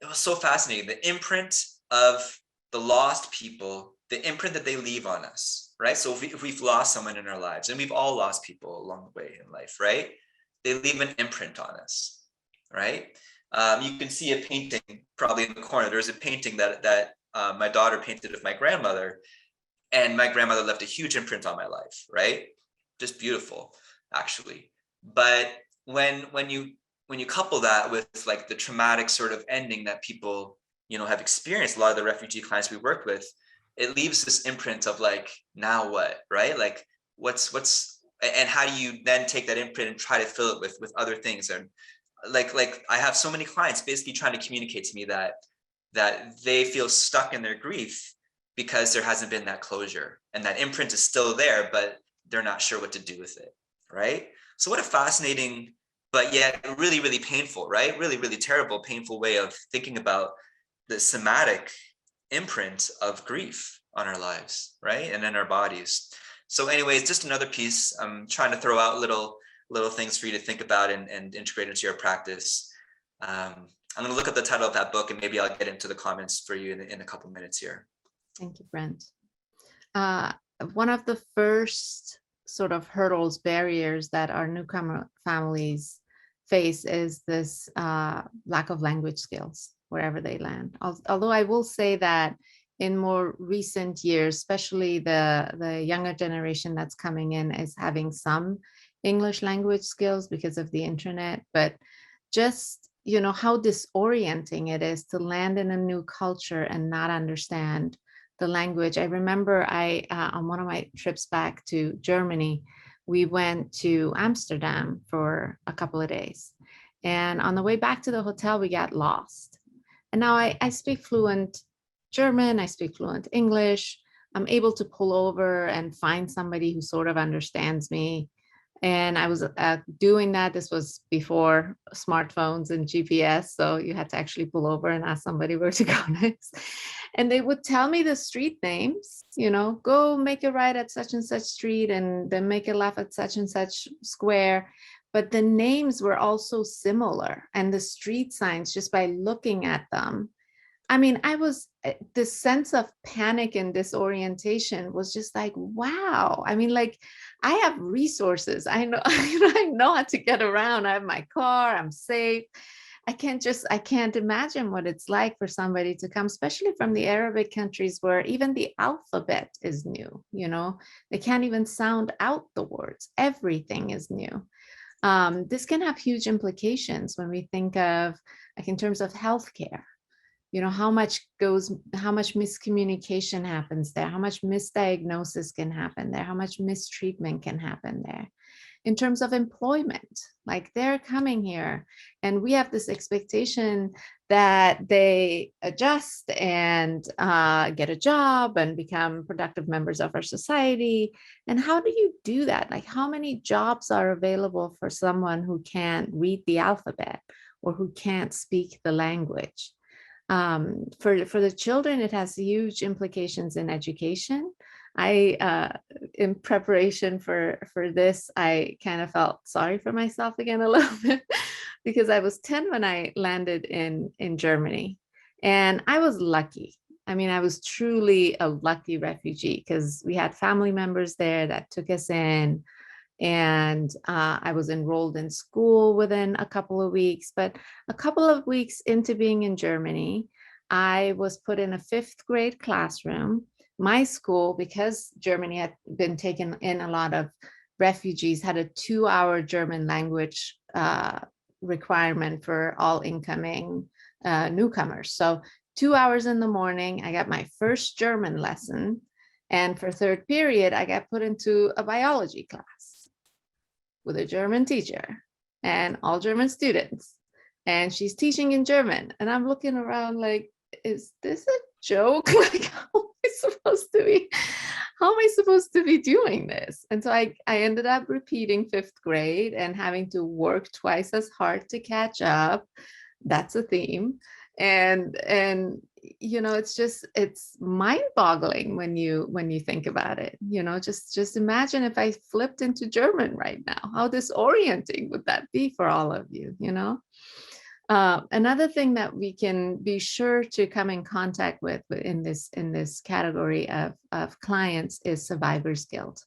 it was so fascinating, the imprint of the lost people, the imprint that they leave on us, right? So if we've lost someone in our lives, and we've all lost people along the way in life, right? They leave an imprint on us, right? You can see a painting probably in the corner. There's a painting that my daughter painted of my grandmother, and my grandmother left a huge imprint on my life, right? Just beautiful, actually. But when you couple that with like the traumatic sort of ending that people, have experienced, a lot of the refugee clients we worked with, it leaves this imprint of like, now what, right? Like what's and how do you then take that imprint and try to fill it with other things? And like I have so many clients basically trying to communicate to me that they feel stuck in their grief because there hasn't been that closure, and that imprint is still there, but they're not sure what to do with it, right? So what a fascinating, but yet really, really painful, right? Really, really terrible, painful way of thinking about the somatic imprint of grief on our lives, right? And in our bodies. So anyways, just another piece. I'm trying to throw out little things for you to think about and integrate into your practice. I'm going to look up the title of that book, and maybe I'll get into the comments for you in a couple minutes here. Thank you, Brent. One of the first sort of hurdles, barriers that our newcomer families face is this lack of language skills wherever they land. Although I will say that in more recent years, especially the younger generation that's coming in is having some English language skills because of the internet, but just how disorienting it is to land in a new culture and not understand the language. I remember on one of my trips back to Germany, we went to Amsterdam for a couple of days. And on the way back to the hotel, we got lost. And now I speak fluent German, I speak fluent English. I'm able to pull over and find somebody who sort of understands me. And I was doing that. This was before smartphones and GPS. So you had to actually pull over and ask somebody where to go next. And they would tell me the street names, go make a right at such and such street, and then make a left at such and such square. but the names were also similar, and the street signs, just by looking at them, I mean, this sense of panic and disorientation was just like, wow. I mean, like, I have resources. I know, I know how to get around. I have my car, I'm safe. I can't imagine what it's like for somebody to come, especially from the Arabic countries where even the alphabet is new, they can't even sound out the words. Everything is new. This can have huge implications when we think of, like, in terms of healthcare. How much miscommunication happens there, how much misdiagnosis can happen there, how much mistreatment can happen there. In terms of employment, like, they're coming here and we have this expectation that they adjust and get a job and become productive members of our society. And how do you do that? Like, how many jobs are available for someone who can't read the alphabet or who can't speak the language? For the children, it has huge implications in education. In preparation for this, I kind of felt sorry for myself again a little bit, because I was 10 when I landed in Germany, and I was lucky. I mean, I was truly a lucky refugee because we had family members there that took us in, and I was enrolled in school within a couple of weeks. But a couple of weeks into being in Germany, I was put in a 5th grade classroom. My school, because Germany had been taking in a lot of refugees, had a 2-hour German language requirement for all incoming newcomers. So 2 hours in the morning, I got my first German lesson. And for 3rd period, I got put into a biology class with a German teacher and all German students. And she's teaching in German. And I'm looking around like, is this a joke? Like, how am I supposed to be doing this? And so I ended up repeating 5th grade and having to work twice as hard to catch up. That's a theme. And it's mind-boggling when you think about it. Just imagine if I flipped into German right now, how disorienting would that be for all of you? Another thing that we can be sure to come in contact with in this category of clients is survivor's guilt.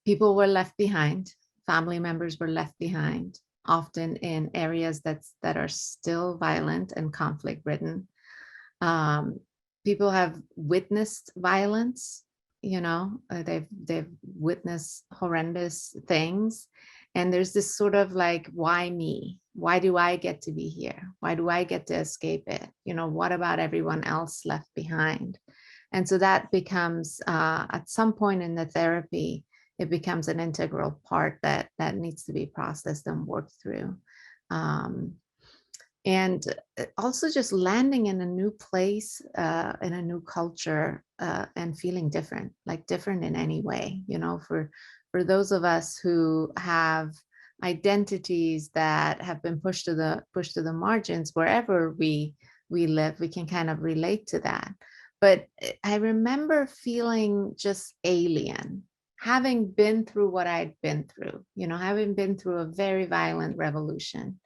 People were left behind. Family members were left behind, often in areas that are still violent and conflict-ridden. People have witnessed violence. They've witnessed horrendous things, and there's this sort of like, why me? Why do I get to be here? Why do I get to escape it? What about everyone else left behind? And so that becomes, at some point in the therapy, it becomes an integral part that needs to be processed and worked through. And also just landing in a new place, in a new culture, and feeling different, like different in any way. For those of us who have identities that have been pushed to the margins wherever we live, we can kind of relate to that. But I remember feeling just alien, having been through what I'd been through, having been through a very violent revolution,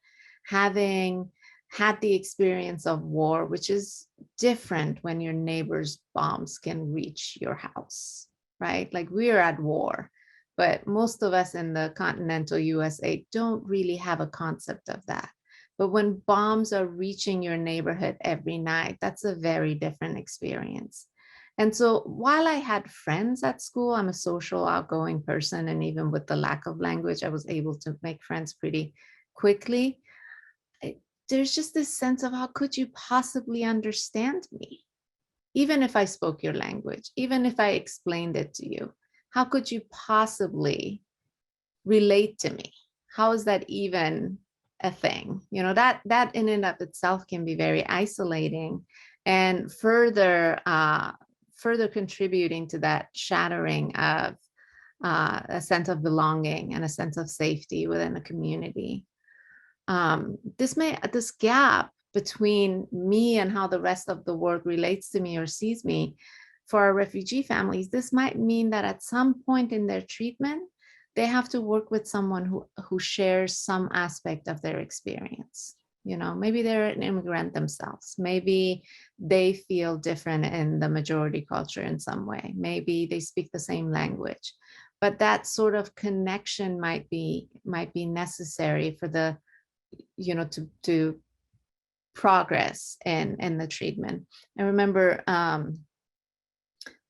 having had the experience of war, which is different when your neighbor's bombs can reach your house, right? Like, we are at war, but most of us in the continental USA don't really have a concept of that. But when bombs are reaching your neighborhood every night, that's a very different experience. And so while I had friends at school, I'm a social, outgoing person, and even with the lack of language, I was able to make friends pretty quickly. There's just this sense of, how could you possibly understand me? Even if I spoke your language, even if I explained it to you, how could you possibly relate to me? How is that even a thing? That in and of itself can be very isolating, and further contributing to that shattering of a sense of belonging and a sense of safety within a community. This gap between me and how the rest of the world relates to me or sees me, for our refugee families, this might mean that at some point in their treatment, they have to work with someone who shares some aspect of their experience. You know, maybe they're an immigrant themselves. Maybe they feel different in the majority culture in some way. Maybe they speak the same language, but that sort of connection might be necessary for the, you know, to progress in the treatment. I remember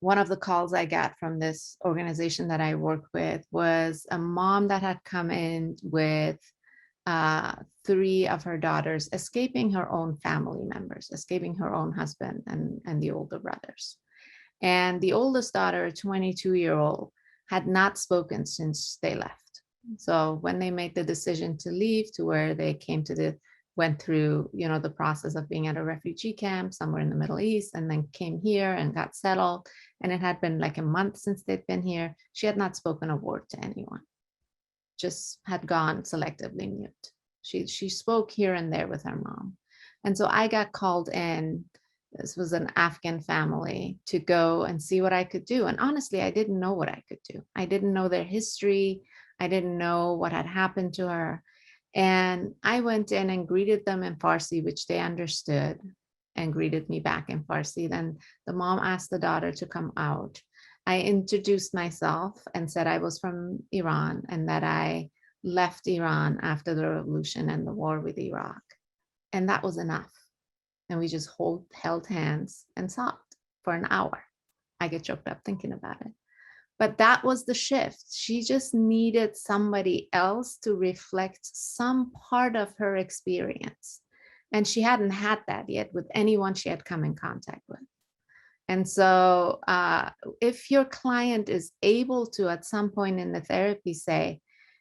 one of the calls I got from this organization that I work with was a mom that had come in with 3 of her daughters escaping her own family members, escaping her own husband and the older brothers. And the oldest daughter, a 22-year-old, had not spoken since they left. So when they made the decision to leave, to where they went through, you know, the process of being at a refugee camp somewhere in the Middle East, and then came here and got settled. And it had been like a month since they'd been here. She had not spoken a word to anyone, just had gone selectively mute. She spoke here and there with her mom. And so I got called in. This was an Afghan family, to go and see what I could do. And honestly, I didn't know what I could do. I didn't know their history. I didn't know what had happened to her. And I went in and greeted them in Farsi, which they understood, and greeted me back in Farsi. Then the mom asked the daughter to come out. I introduced myself and said I was from Iran and that I left Iran after the revolution and the war with Iraq. And that was enough. And we just held hands and sobbed for an hour. I get choked up thinking about it. But that was the shift. She just needed somebody else to reflect some part of her experience. And she hadn't had that yet with anyone she had come in contact with. And so if your client is able to, at some point in the therapy, say,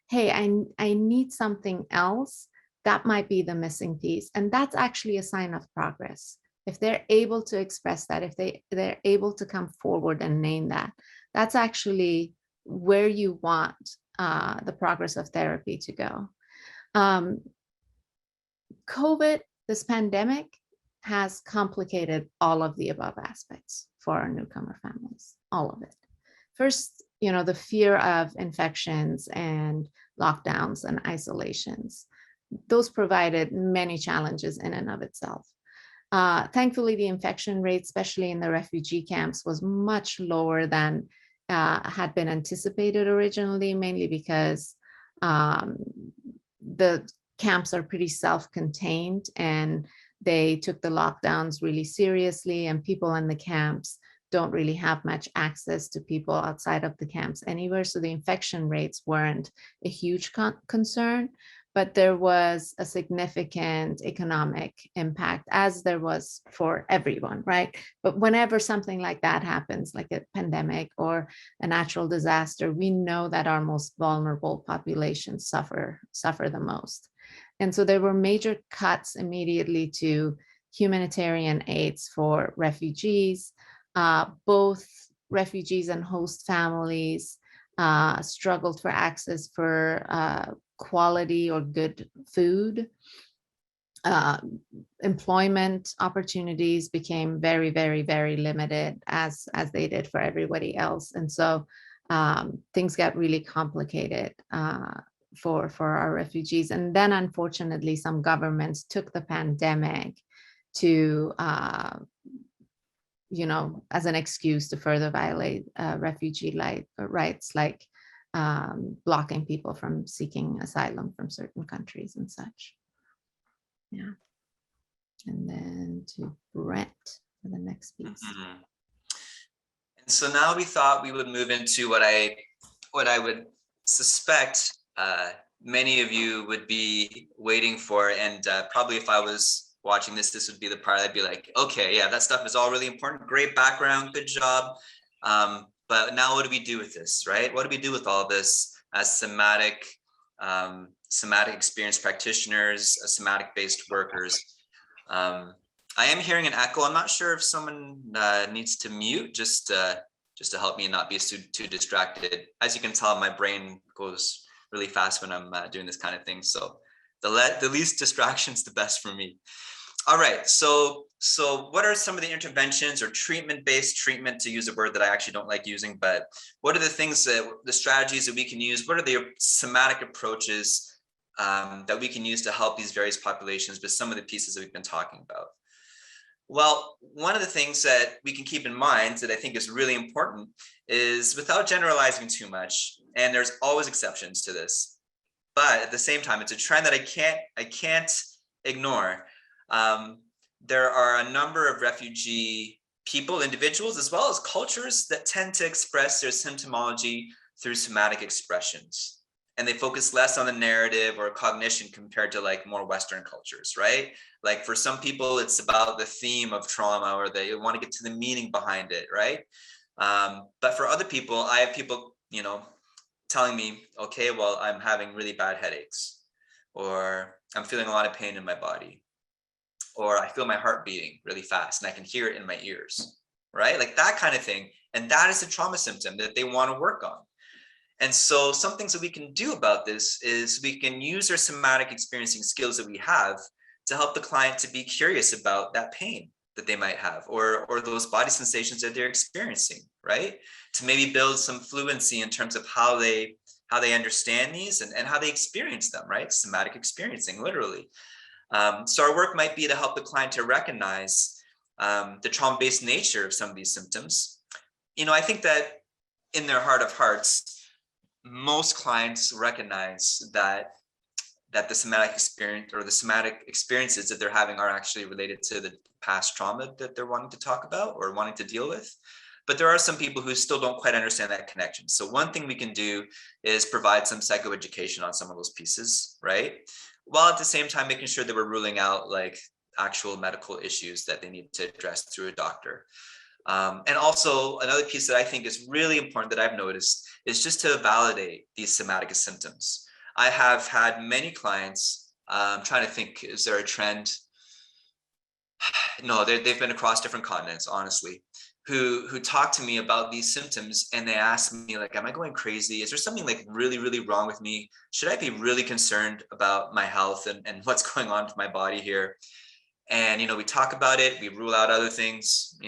hey, I need something else, that might be the missing piece. And that's actually a sign of progress. If they're able to express that, if they're able to come forward and name that, that's actually where you want the progress of therapy to go. COVID, this pandemic, has complicated all of the above aspects for our newcomer families, all of it. First, you know, the fear of infections and lockdowns and isolations. Those provided many challenges in and of itself. Thankfully, the infection rate, especially in the refugee camps, was much lower than had been anticipated originally, mainly because the camps are pretty self-contained and they took the lockdowns really seriously, and people in the camps don't really have much access to people outside of the camps anywhere. So the infection rates weren't a huge concern, but there was a significant economic impact, as there was for everyone, right? But whenever something like that happens, like a pandemic or a natural disaster, we know that our most vulnerable populations suffer the most. And so there were major cuts immediately to humanitarian aids for refugees. Both refugees and host families struggled for access for quality or good food. Employment opportunities became very, very, very limited, as they did for everybody else. And so things got really complicated for our refugees. And then unfortunately, some governments took the pandemic to you know, as an excuse to further violate refugee rights, like blocking people from seeking asylum from certain countries and such. Yeah. And then to Brent for the next piece. Mm-hmm. And so now we thought we would move into what I would suspect many of you would be waiting for, and probably if I was watching this would be the part I'd be like, okay, yeah, that stuff is all really important, great background, good job, but now what do we do with this, right? What do we do with all this as somatic experience practitioners, somatic-based workers? I am hearing an echo. I'm not sure if someone needs to mute just to help me not be too distracted. As you can tell, my brain goes really fast when I'm doing this kind of thing. So the least distractions, the best for me. All right, so what are some of the interventions or treatment-based treatment, to use a word that I actually don't like using, but what are the things the strategies that we can use? What are the somatic approaches that we can use to help these various populations with some of the pieces that we've been talking about? Well, one of the things that we can keep in mind that I think is really important is, without generalizing too much, and there's always exceptions to this, but at the same time, it's a trend that I can't ignore. There are a number of refugee people, individuals, as well as cultures that tend to express their symptomology through somatic expressions. And they focus less on the narrative or cognition compared to like more Western cultures, right? Like for some people, it's about the theme of trauma, or they want to get to the meaning behind it, right? But for other people, I have people, telling me, okay, well, I'm having really bad headaches, or I'm feeling a lot of pain in my body, or I feel my heart beating really fast and I can hear it in my ears, right? Like that kind of thing. And that is a trauma symptom that they want to work on. And so some things that we can do about this is we can use our somatic experiencing skills that we have to help the client to be curious about that pain that they might have, or those body sensations that they're experiencing, right? To maybe build some fluency in terms of how they understand these and how they experience them, right? Somatic experiencing, literally. So our work might be to help the client to recognize the trauma-based nature of some of these symptoms. I think that in their heart of hearts, most clients recognize that the somatic experience or the somatic experiences that they're having are actually related to the past trauma that they're wanting to talk about or wanting to deal with. But there are some people who still don't quite understand that connection. So one thing we can do is provide some psychoeducation on some of those pieces, right? While at the same time making sure that we're ruling out like actual medical issues that they need to address through a doctor. And also another piece that I think is really important that I've noticed is just to validate these somatic symptoms. I have had many clients, trying to think, is there a trend? No, they've been across different continents, honestly, who talk to me about these symptoms, and they ask me like, am I going crazy? Is there something like really, really wrong with me? Should I be really concerned about my health and what's going on with my body here? And, we talk about it, we rule out other things,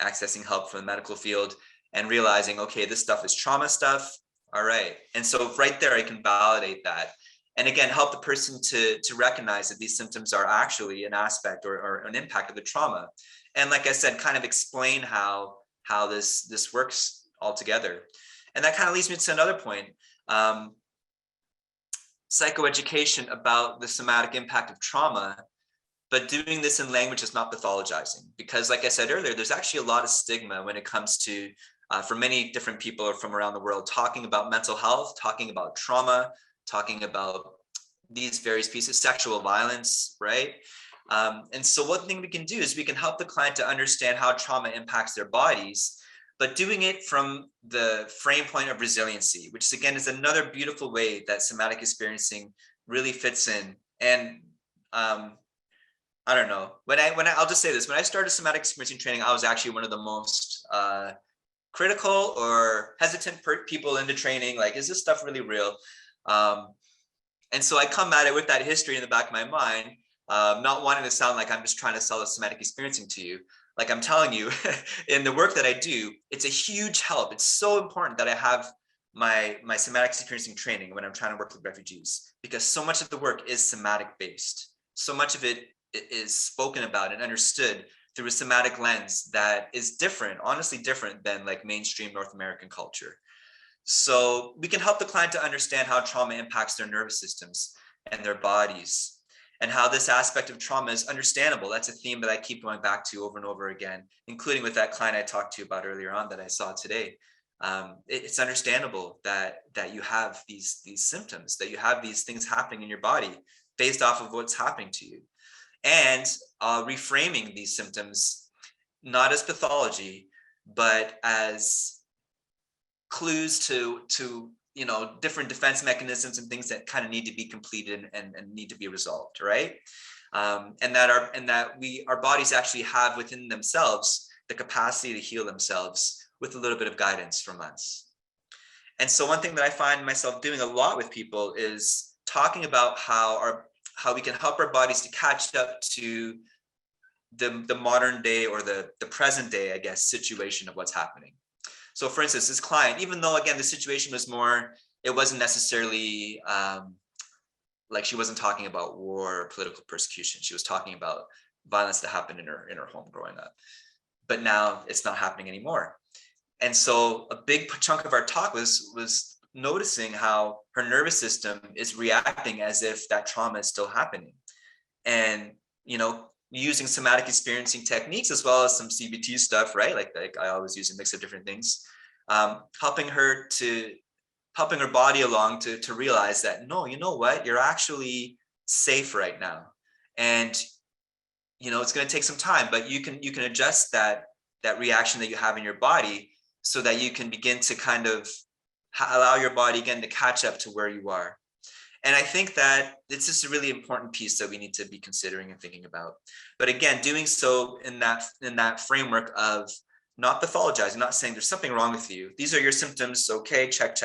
accessing help from the medical field and realizing, okay, this stuff is trauma stuff. All right. And so right there, I can validate that. And again, help the person to recognize that these symptoms are actually an aspect or an impact of the trauma. And like I said, kind of explain how this works all together. And that kind of leads me to another point. Psychoeducation about the somatic impact of trauma, but doing this in language is not pathologizing, because like I said earlier, there's actually a lot of stigma when it comes to, for many different people from around the world, talking about mental health, talking about trauma, talking about these various pieces, sexual violence, right? And so one thing we can do is we can help the client to understand how trauma impacts their bodies, but doing it from the frame point of resiliency, which again is another beautiful way that somatic experiencing really fits in. And I don't know. I'll just say this: when I started somatic experiencing training, I was actually one of the most critical or hesitant people into training. Like, is this stuff really real? And so I come at it with that history in the back of my mind, not wanting to sound like I'm just trying to sell a somatic experiencing to you. Like I'm telling you, in the work that I do, it's a huge help. It's so important that I have my somatic experiencing training when I'm trying to work with refugees, because so much of the work is somatic based. So much of it is spoken about and understood through a somatic lens that is different, honestly different than like mainstream North American culture. So we can help the client to understand how trauma impacts their nervous systems and their bodies, and how this aspect of trauma is understandable. That's a theme that I keep going back to over and over again, including with that client I talked to you about earlier on that I saw today. It's understandable that you have these symptoms, that you have these things happening in your body based off of what's happening to you. And reframing these symptoms not as pathology, but as clues to different defense mechanisms and things that kind of need to be completed and need to be resolved, right? And that our bodies actually have within themselves the capacity to heal themselves with a little bit of guidance from us. And so one thing that I find myself doing a lot with people is talking about how we can help our bodies to catch up to the modern day, or the present day, I guess, situation of what's happening. So for instance, this client, even though again the situation was more, it wasn't necessarily like she wasn't talking about war or political persecution. She was talking about violence that happened in her home growing up. But now it's not happening anymore. And so a big chunk of our talk was noticing how her nervous system is reacting as if that trauma is still happening. And, using somatic experiencing techniques as well as some CBT stuff, right? Like I always use a mix of different things, helping her body along to realize that, no, you know what, you're actually safe right now. And, it's going to take some time, but you can adjust that reaction that you have in your body so that you can begin to kind of allow your body again to catch up to where you are. And I think that it's just a really important piece that we need to be considering and thinking about. But again, doing so in that framework of not pathologizing, not saying there's something wrong with you. These are your symptoms. Okay, check.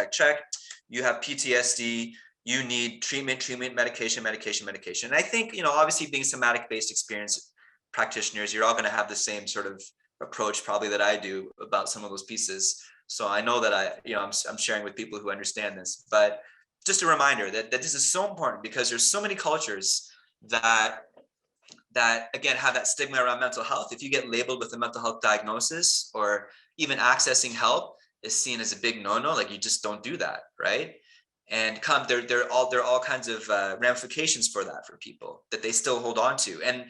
You have PTSD. You need treatment, medication. And I think, obviously being somatic-based experience practitioners, you're all going to have the same sort of approach probably that I do about some of those pieces. So I know that I'm sharing with people who understand this, but just a reminder that this is so important, because there's so many cultures that again have that stigma around mental health. If you get labeled with a mental health diagnosis, or even accessing help is seen as a big no-no, like you just don't do that, right? And there are all kinds of ramifications for that for people that they still hold on to, and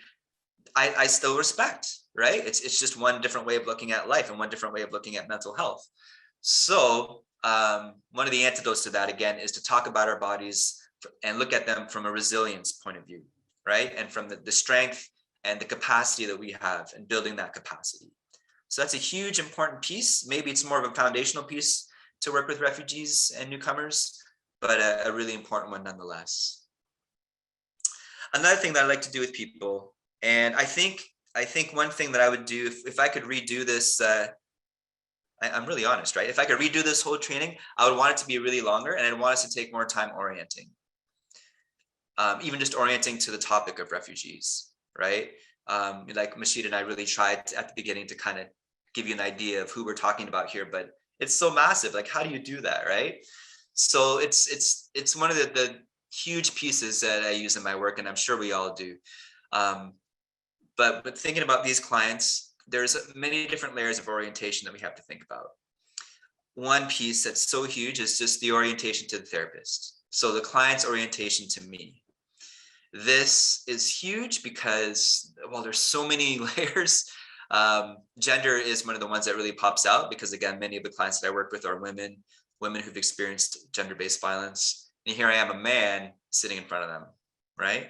I still respect, right? It's just one different way of looking at life and one different way of looking at mental health. So one of the antidotes to that, again, is to talk about our bodies and look at them from a resilience point of view, right? And from the strength and the capacity that we have, and building that capacity. So that's a huge important piece. Maybe it's more of a foundational piece to work with refugees and newcomers, but a really important one nonetheless. Another thing that I like to do with people, and I think one thing that I would do if I could redo this, I'm really honest, right? If I could redo this whole training, I would want it to be really longer, and I'd want us to take more time orienting. Even just orienting to the topic of refugees, right? Like Mashid and I really tried at the beginning to kind of give you an idea of who we're talking about here, but it's so massive. Like, how do you do that, right? So it's one of the huge pieces that I use in my work, and I'm sure we all do. But thinking about these clients, there's many different layers of orientation that we have to think about. One piece that's so huge is just the orientation to the therapist. So the client's orientation to me. This is huge because, well, there's so many layers. Gender is one of the ones that really pops out, because again, many of the clients that I work with are women who've experienced gender-based violence. And here I am, a man sitting in front of them, right?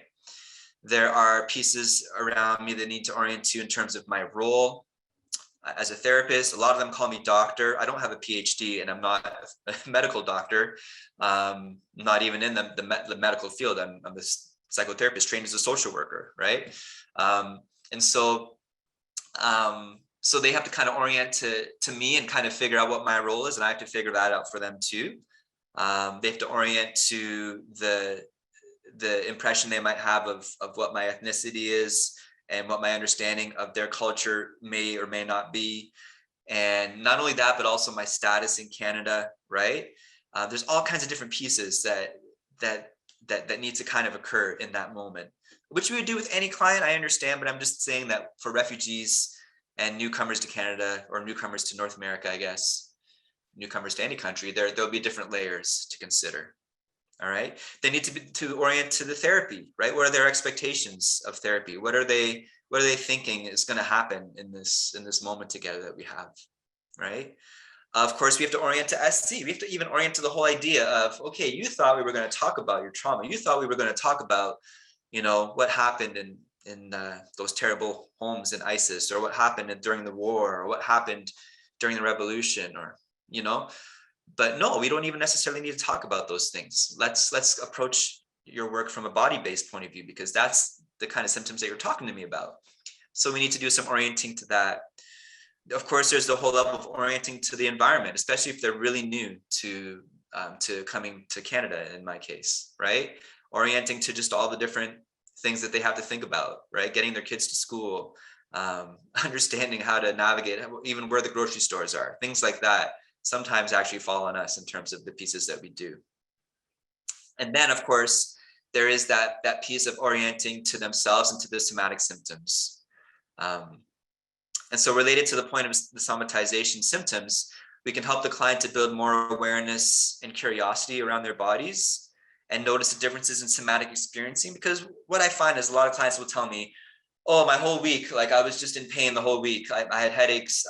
There are pieces around me that need to orient to in terms of my role as a therapist. A lot of them call me doctor. I don't have a PhD, and I'm not a medical doctor, not even in the medical field. I'm a psychotherapist trained as a social worker, right? And so they have to kind of orient to me and kind of figure out what my role is, and I have to figure that out for them too. They have to orient to the impression they might have of what my ethnicity is and what my understanding of their culture may or may not be. And not only that, but also my status in Canada, right? There's all kinds of different pieces that need to kind of occur in that moment, which we would do with any client, I understand, but I'm just saying that for refugees and newcomers to Canada, or newcomers to North America, I guess, newcomers to any country, there'll be different layers to consider. All right. They need to orient to the therapy, right? What are their expectations of therapy? What are they thinking is going to happen in this moment together that we have, right? Of course, we have to orient to SC. We have to even orient to the whole idea of, okay, you thought we were going to talk about your trauma. You thought we were going to talk about, what happened in those terrible homes in ISIS, or what happened during the war, or what happened during the revolution, or, but no, we don't even necessarily need to talk about those things. Let's approach your work from a body-based point of view, because that's the kind of symptoms that you're talking to me about. So we need to do some orienting to that. Of course, there's the whole level of orienting to the environment, especially if they're really new to coming to Canada, in my case, right? orienting to just all the different things that they have to think about, right? Getting their kids to school, understanding how to navigate even where the grocery stores are, things like that sometimes actually fall on us in terms of the pieces that we do. And then, of course, there is that piece of orienting to themselves and to the somatic symptoms. And so related to the point of the somatization symptoms, we can help the client to build more awareness and curiosity around their bodies and notice the differences in somatic experiencing. Because what I find is a lot of clients will tell me, oh, my whole week, like I was just in pain the whole week. I had headaches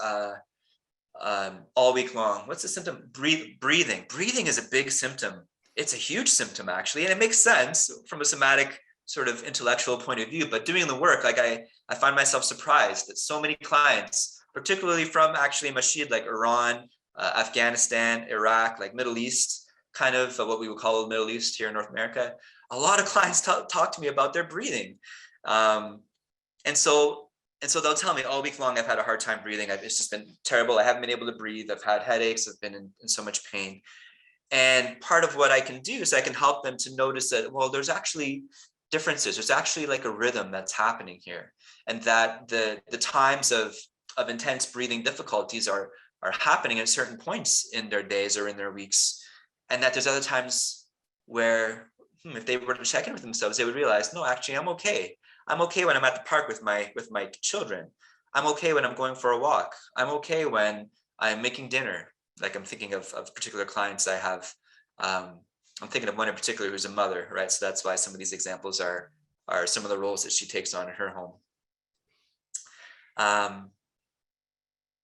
all week long. What's the symptom? Breathing. Breathing is a big symptom. It's a huge symptom, actually, and it makes sense from a somatic sort of intellectual point of view. But doing the work, like I find myself surprised that so many clients, particularly from actually Mashid, like Iran, Afghanistan, Iraq, like Middle East, kind of what we would call the Middle East here in North America, a lot of clients talk to me about their breathing. And so they'll tell me all week long, I've had a hard time breathing. It's just been terrible. I haven't been able to breathe. I've had headaches. I've been in so much pain. And part of what I can do is I can help them to notice that, well, there's actually differences. There's actually like a rhythm that's happening here. And that the times of intense breathing difficulties are happening at certain points in their days or in their weeks. And that there's other times where if they were to check in with themselves, they would realize, no, actually, I'm okay. I'm okay when I'm at the park with my children. I'm okay when I'm going for a walk. I'm okay when I'm making dinner. Like I'm thinking of particular clients I have. I'm thinking of one in particular who's a mother, right? So that's why some of these examples are some of the roles that she takes on in her home.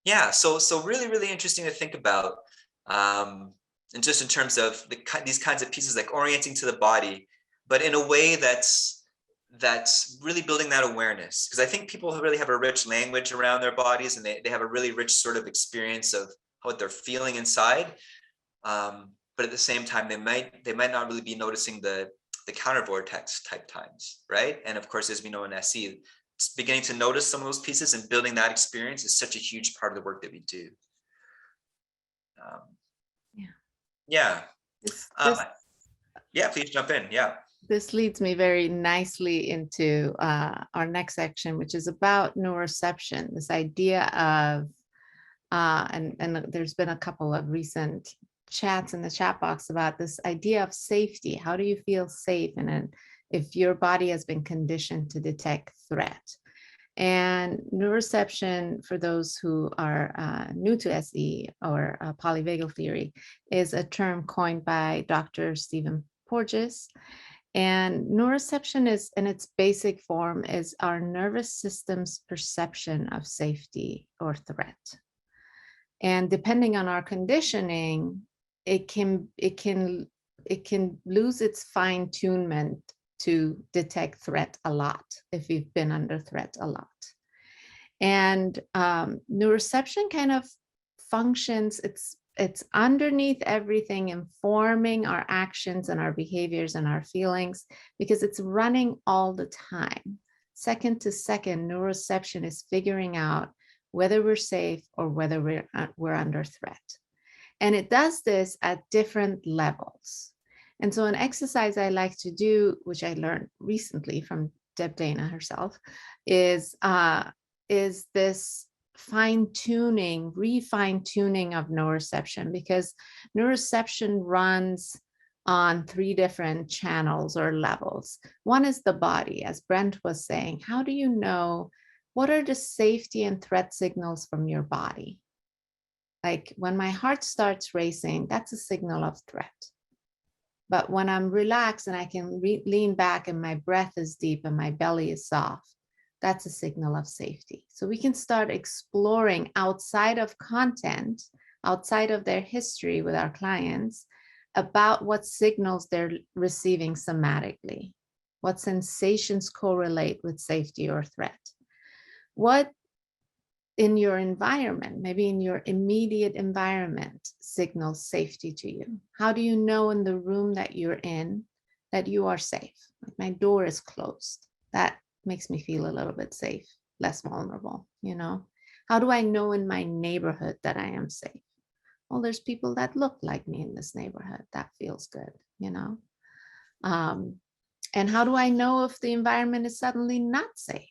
Yeah, so really, really interesting to think about. And just in terms of these kinds of pieces, like orienting to the body, but in a way that's really building that awareness. Because I think people really have a rich language around their bodies, and they have a really rich sort of experience of what they're feeling inside. But at the same time, they might not really be noticing the counter vortex type times, right? And of course, as we know in SE, beginning to notice some of those pieces and building that experience is such a huge part of the work that we do. Yeah. Yeah, please jump in. Yeah. This leads me very nicely into our next section, which is about neuroception, this idea of, and there's been a couple of recent chats in the chat box about this idea of safety. How do you feel safe if your body has been conditioned to detect threat? And neuroception, for those who are new to SE or polyvagal theory, is a term coined by Dr. Stephen Porges. And neuroception is, in its basic form, is our nervous system's perception of safety or threat. And depending on our conditioning, it can lose its fine-tunement to detect threat a lot if you've been under threat a lot. And neuroception kind of functions, it's underneath everything, informing our actions and our behaviors and our feelings, because it's running all the time. Second to second, neuroception is figuring out whether we're safe or whether we're under threat. And it does this at different levels. And so an exercise I like to do, which I learned recently from Deb Dana herself, is this fine-tuning, refine-tuning of neuroception, because neuroception runs on 3 different channels or levels. One is the body, as Brent was saying. How do you know what are the safety and threat signals from your body? Like when my heart starts racing, that's a signal of threat. But when I'm relaxed and I can lean back and my breath is deep and my belly is soft, that's a signal of safety. So we can start exploring outside of content, outside of their history with our clients, about what signals they're receiving somatically, what sensations correlate with safety or threat. What in your environment, maybe in your immediate environment, signals safety to you? How do you know in the room that you're in that you are safe? Like my door is closed. That makes me feel a little bit safe, less vulnerable, you know? How do I know in my neighborhood that I am safe? Well, there's people that look like me in this neighborhood. That feels good, you know? And how do I know if the environment is suddenly not safe?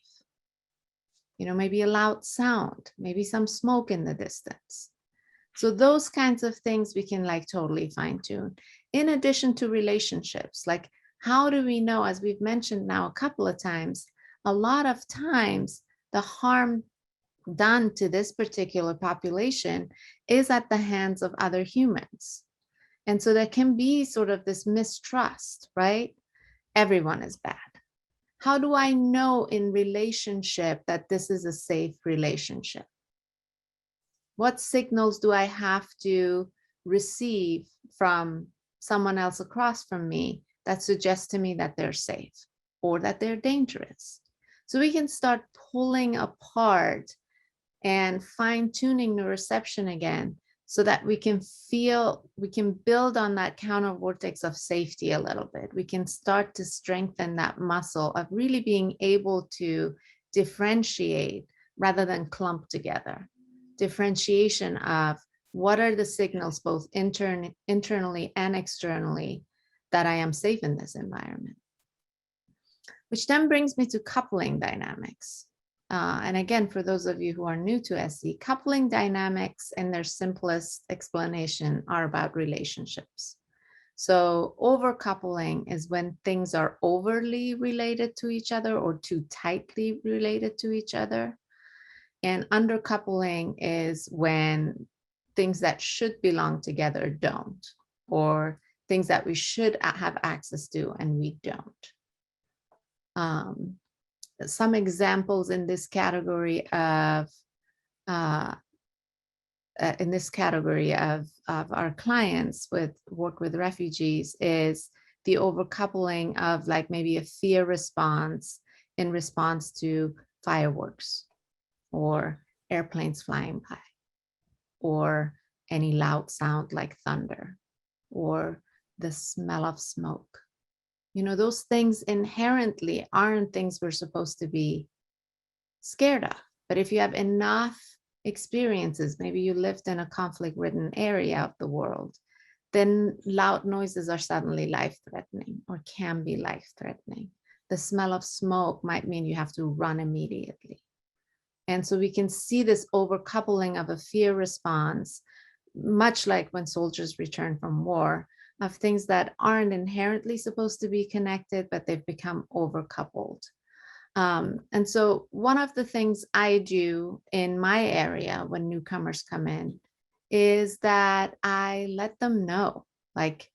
Maybe a loud sound, maybe some smoke in the distance. So those kinds of things we can like totally fine tune. In addition to relationships, like how do we know, as we've mentioned now a couple of times, a lot of times the harm done to this particular population is at the hands of other humans. And so there can be sort of this mistrust, right? Everyone is bad. How do I know in relationship that this is a safe relationship? What signals do I have to receive from someone else across from me that suggests to me that they're safe or that they're dangerous? So we can start pulling apart and fine-tuning neuroception again so that we can build on that counter vortex of safety a little bit. We can start to strengthen that muscle of really being able to differentiate rather than clump together. Differentiation of what are the signals both internally and externally that I am safe in this environment. Which then brings me to coupling dynamics. And again, for those of you who are new to SE, coupling dynamics in their simplest explanation are about relationships. So overcoupling is when things are overly related to each other or too tightly related to each other. And undercoupling is when things that should belong together don't, or things that we should have access to and we don't. Some examples in this category of our clients work with refugees is the overcoupling of like maybe a fear response in response to fireworks or airplanes flying by or any loud sound like thunder or the smell of smoke. Those things inherently aren't things we're supposed to be scared of. But if you have enough experiences, maybe you lived in a conflict-ridden area of the world, then loud noises are suddenly life-threatening or can be life-threatening. The smell of smoke might mean you have to run immediately. And so we can see this overcoupling of a fear response, much like when soldiers return from war, of things that aren't inherently supposed to be connected, but they've become overcoupled. And so one of the things I do in my area when newcomers come in is that I let them know, like,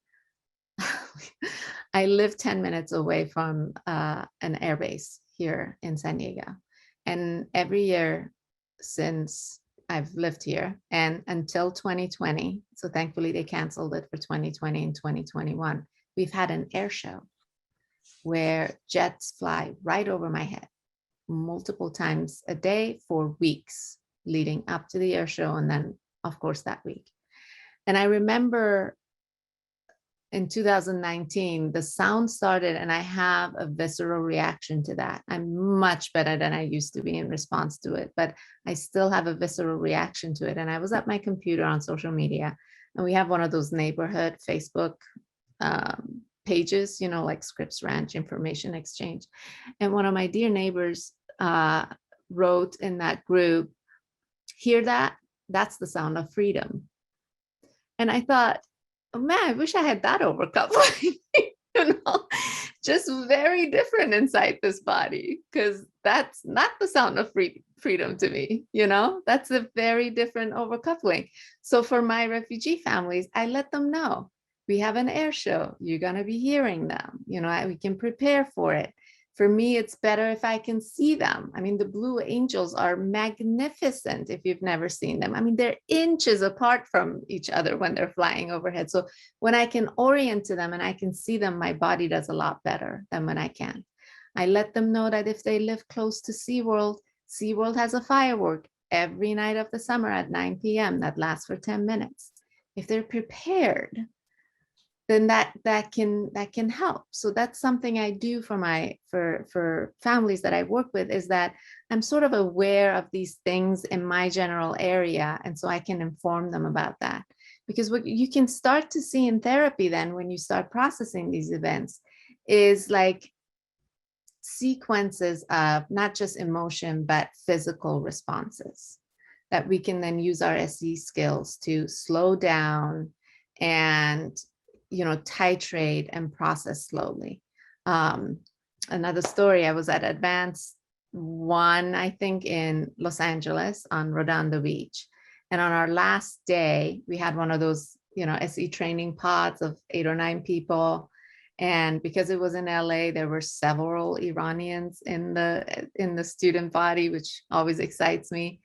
I live 10 minutes away from an airbase here in San Diego. And every year since I've lived here and until 2020, so thankfully they canceled it for 2020 and 2021, we've had an air show where jets fly right over my head multiple times a day for weeks leading up to the air show. And then of course that week. And I remember in 2019, the sound started and I have a visceral reaction to that. I'm much better than I used to be in response to it, but I still have a visceral reaction to it. And I was at my computer on social media and we have one of those neighborhood Facebook pages, like Scripps Ranch Information Exchange. And one of my dear neighbors wrote in that group, "Hear that? That's the sound of freedom." And I thought, oh man, I wish I had that overcoupling, just very different inside this body, because that's not the sound of freedom to me, that's a very different overcoupling. So for my refugee families, I let them know, we have an air show, you're going to be hearing them, we can prepare for it. For me, it's better if I can see them. I mean, the Blue Angels are magnificent if you've never seen them. I mean, they're inches apart from each other when they're flying overhead. So when I can orient to them and I can see them, my body does a lot better than when I can't. I let them know that if they live close to SeaWorld, SeaWorld has a firework every night of the summer at 9 p.m. that lasts for 10 minutes. If they're prepared, then that can help. So that's something I do for families that I work with, is that I'm sort of aware of these things in my general area, and so I can inform them about that. Because what you can start to see in therapy then when you start processing these events is like sequences of not just emotion, but physical responses that we can then use our SE skills to slow down and, titrate and process slowly. Another story, I was at Advanced One, I think, in Los Angeles on Redondo Beach. And on our last day, we had one of those, SE training pods of 8 or 9 people. And because it was in LA, there were several Iranians in the student body, which always excites me.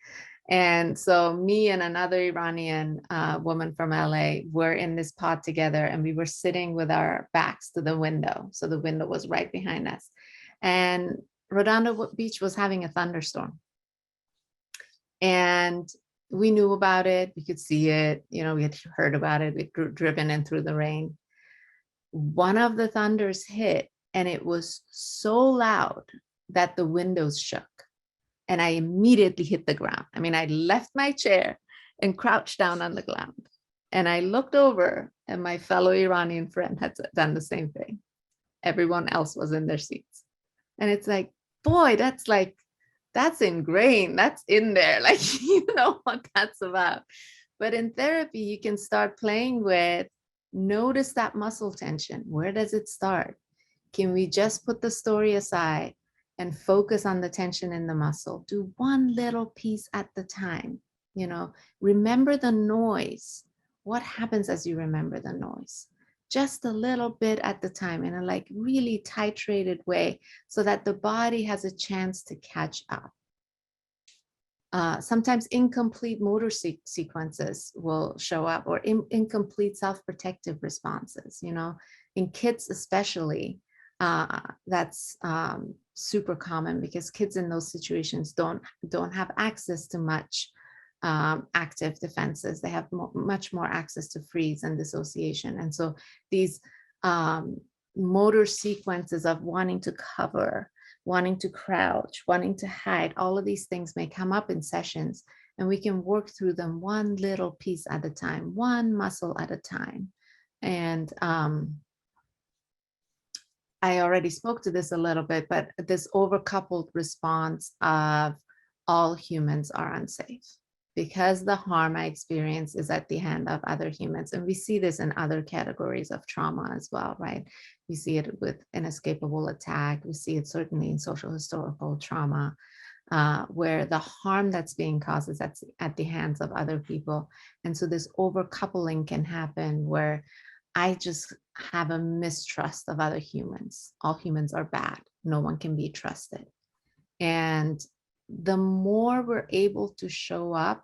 And so me and another Iranian woman from LA were in this pod together, and we were sitting with our backs to the window. So the window was right behind us. And Redondo Beach was having a thunderstorm. And we knew about it. We could see it. We had heard about it. We'd driven in through the rain. One of the thunders hit, and it was so loud that the windows shook. And I immediately hit the ground. I mean, I left my chair and crouched down on the ground. And I looked over, and my fellow Iranian friend had done the same thing. Everyone else was in their seats. And it's like, boy, that's ingrained. That's in there. Like, you know what that's about. But in therapy, you can start playing with, notice that muscle tension. Where does it start? Can we just put the story aside and focus on the tension in the muscle? Do one little piece at the time. Remember the noise. What happens as you remember the noise? Just a little bit at the time, in a really titrated way, so that the body has a chance to catch up. Sometimes incomplete motor sequences will show up, or incomplete self-protective responses. In kids especially, that's super common, because kids in those situations don't have access to much active defenses. They have much more access to freeze and dissociation. And so these motor sequences of wanting to cover, wanting to crouch, wanting to hide, all of these things may come up in sessions, and we can work through them one little piece at a time, one muscle at a time. And I already spoke to this a little bit, but this overcoupled response of all humans are unsafe, because the harm I experience is at the hand of other humans. And we see this in other categories of trauma as well, right? We see it with inescapable attack. We see it certainly in social historical trauma, where the harm that's being caused is at the hands of other people. And so this overcoupling can happen, where I just have a mistrust of other humans. All humans are bad. No one can be trusted. And the more we're able to show up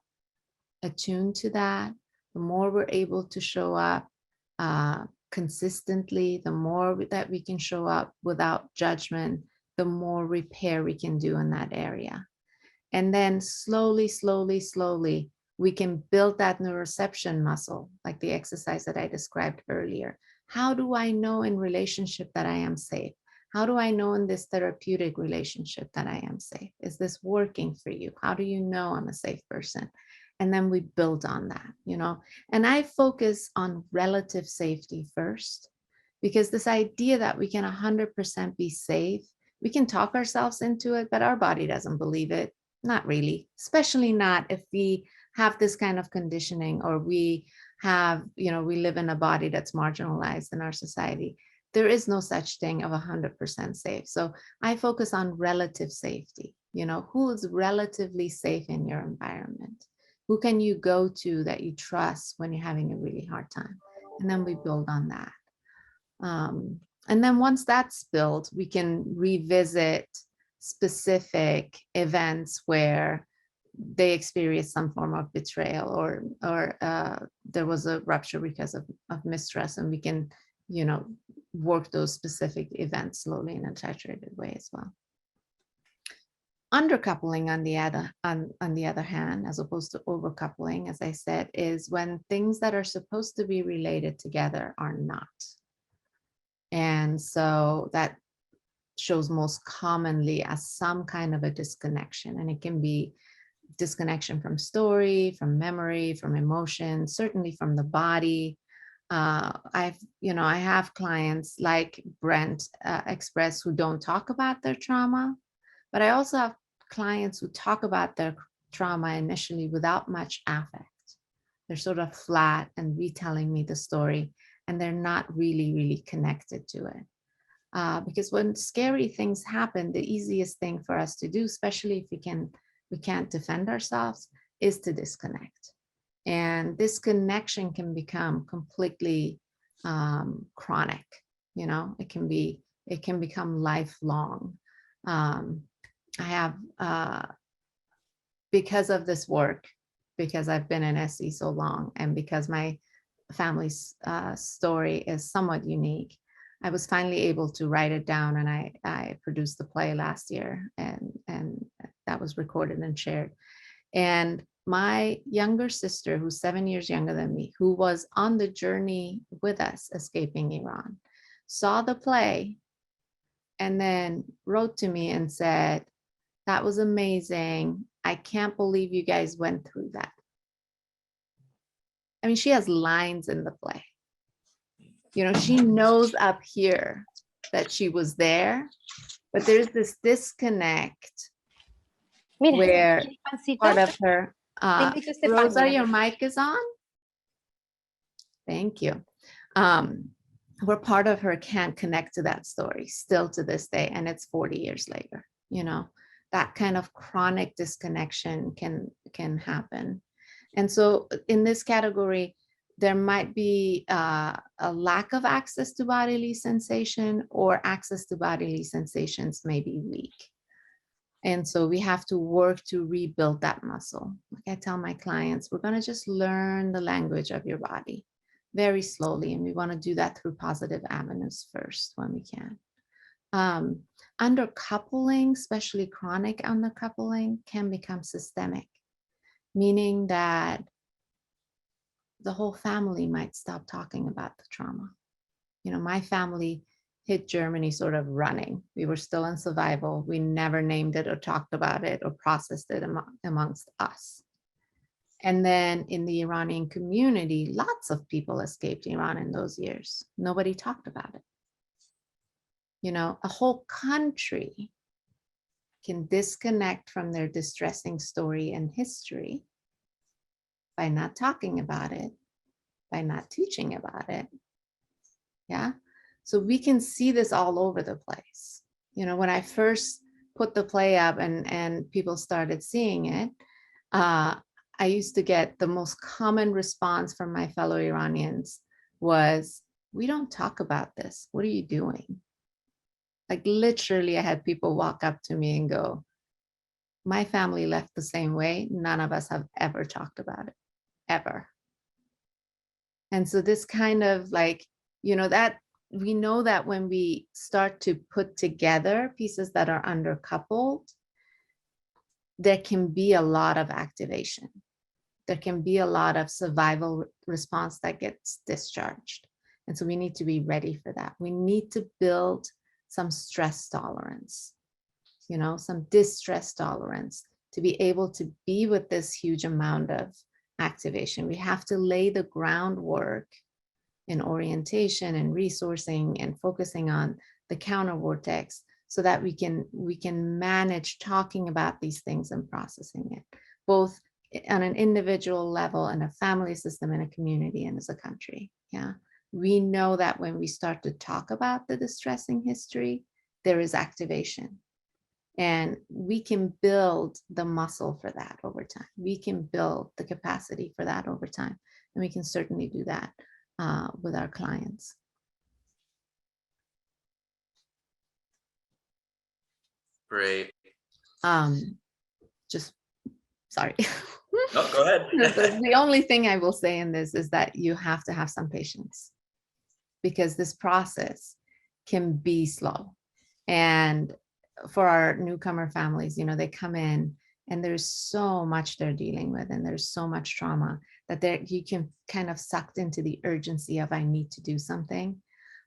attuned to that, the more we're able to show up consistently, the more that we can show up without judgment, the more repair we can do in that area. And then slowly, we can build that neuroception muscle, like the exercise that I described earlier. How do I know in relationship that I am safe? How do I know in this therapeutic relationship that I am safe? Is this working for you? How do you know I'm a safe person? And then we build on that, and I focus on relative safety first, because this idea that we can 100% be safe, we can talk ourselves into it, but our body doesn't believe it. Not really, especially not if we have this kind of conditioning, or we have, we live in a body that's marginalized in our society. There is no such thing of 100% safe. So I focus on relative safety. Who is relatively safe in your environment? Who can you go to that you trust when you're having a really hard time? And then we build on that. And then once that's built, we can revisit specific events where they experience some form of betrayal, or there was a rupture because of mistrust, and we can, work those specific events slowly in a titrated way as well. Undercoupling, on the other hand, as opposed to overcoupling, as I said, is when things that are supposed to be related together are not. And so that shows most commonly as some kind of a disconnection. And it can be disconnection from story, from memory, from emotion, certainly from the body. I have clients like Brent Express who don't talk about their trauma, but I also have clients who talk about their trauma initially without much affect. They're sort of flat and retelling me the story, and they're not really, really connected to it. Because when scary things happen, the easiest thing for us to do, especially if we can't defend ourselves, is to disconnect. And this connection can become completely chronic. It can become lifelong. I have because of this work, because I've been in SE so long, and because my family's story is somewhat unique, I was finally able to write it down, and I produced the play last year, and that was recorded and shared. And my younger sister, who's 7 years younger than me, who was on the journey with us escaping Iran, saw the play and then wrote to me and said, "That was amazing. I can't believe you guys went through that." I mean, she has lines in the play. She knows up here that she was there, but there's this disconnect Mira, where pancito, part of her, te invito a este pan, Rosa, mira. your mic is on. Thank you. Where part of her can't connect to that story still to this day, and it's 40 years later. That kind of chronic disconnection can happen. And so in this category, there might be a lack of access to bodily sensation, or access to bodily sensations may be weak. And so we have to work to rebuild that muscle. Like I tell my clients, we're going to just learn the language of your body very slowly. And we want to do that through positive avenues first when we can. Undercoupling, especially chronic undercoupling, can become systemic, meaning that the whole family might stop talking about the trauma. My family hit Germany sort of running. We were still in survival. We never named it or talked about it or processed it amongst us. And then in the Iranian community, lots of people escaped Iran in those years. Nobody talked about it. A whole country can disconnect from their distressing story and history by not talking about it, by not teaching about it. Yeah. So we can see this all over the place. When I first put the play up and people started seeing it, I used to get the most common response from my fellow Iranians was, "We don't talk about this. What are you doing?" Like literally, I had people walk up to me and go, "My family left the same way. None of us have ever talked about it, ever." And so this kind of like, that we know that when we start to put together pieces that are undercoupled, there can be a lot of activation. There can be a lot of survival response that gets discharged. And so we need to be ready for that. We need to build some stress tolerance, some distress tolerance to be able to be with this huge amount of activation. We have to lay the groundwork in orientation and resourcing and focusing on the counter vortex so that we can manage talking about these things and processing it, both on an individual level and a family system and a community and as a country. Yeah. We know that when we start to talk about the distressing history, there is activation. And we can build the muscle for that over time. We can build the capacity for that over time. And we can certainly do that with our clients. Great. Just sorry. No, go ahead. The only thing I will say in this is that you have to have some patience, because this process can be slow. And for our newcomer families, they come in and there's so much they're dealing with, and there's so much trauma that you can kind of sucked into the urgency of, I need to do something.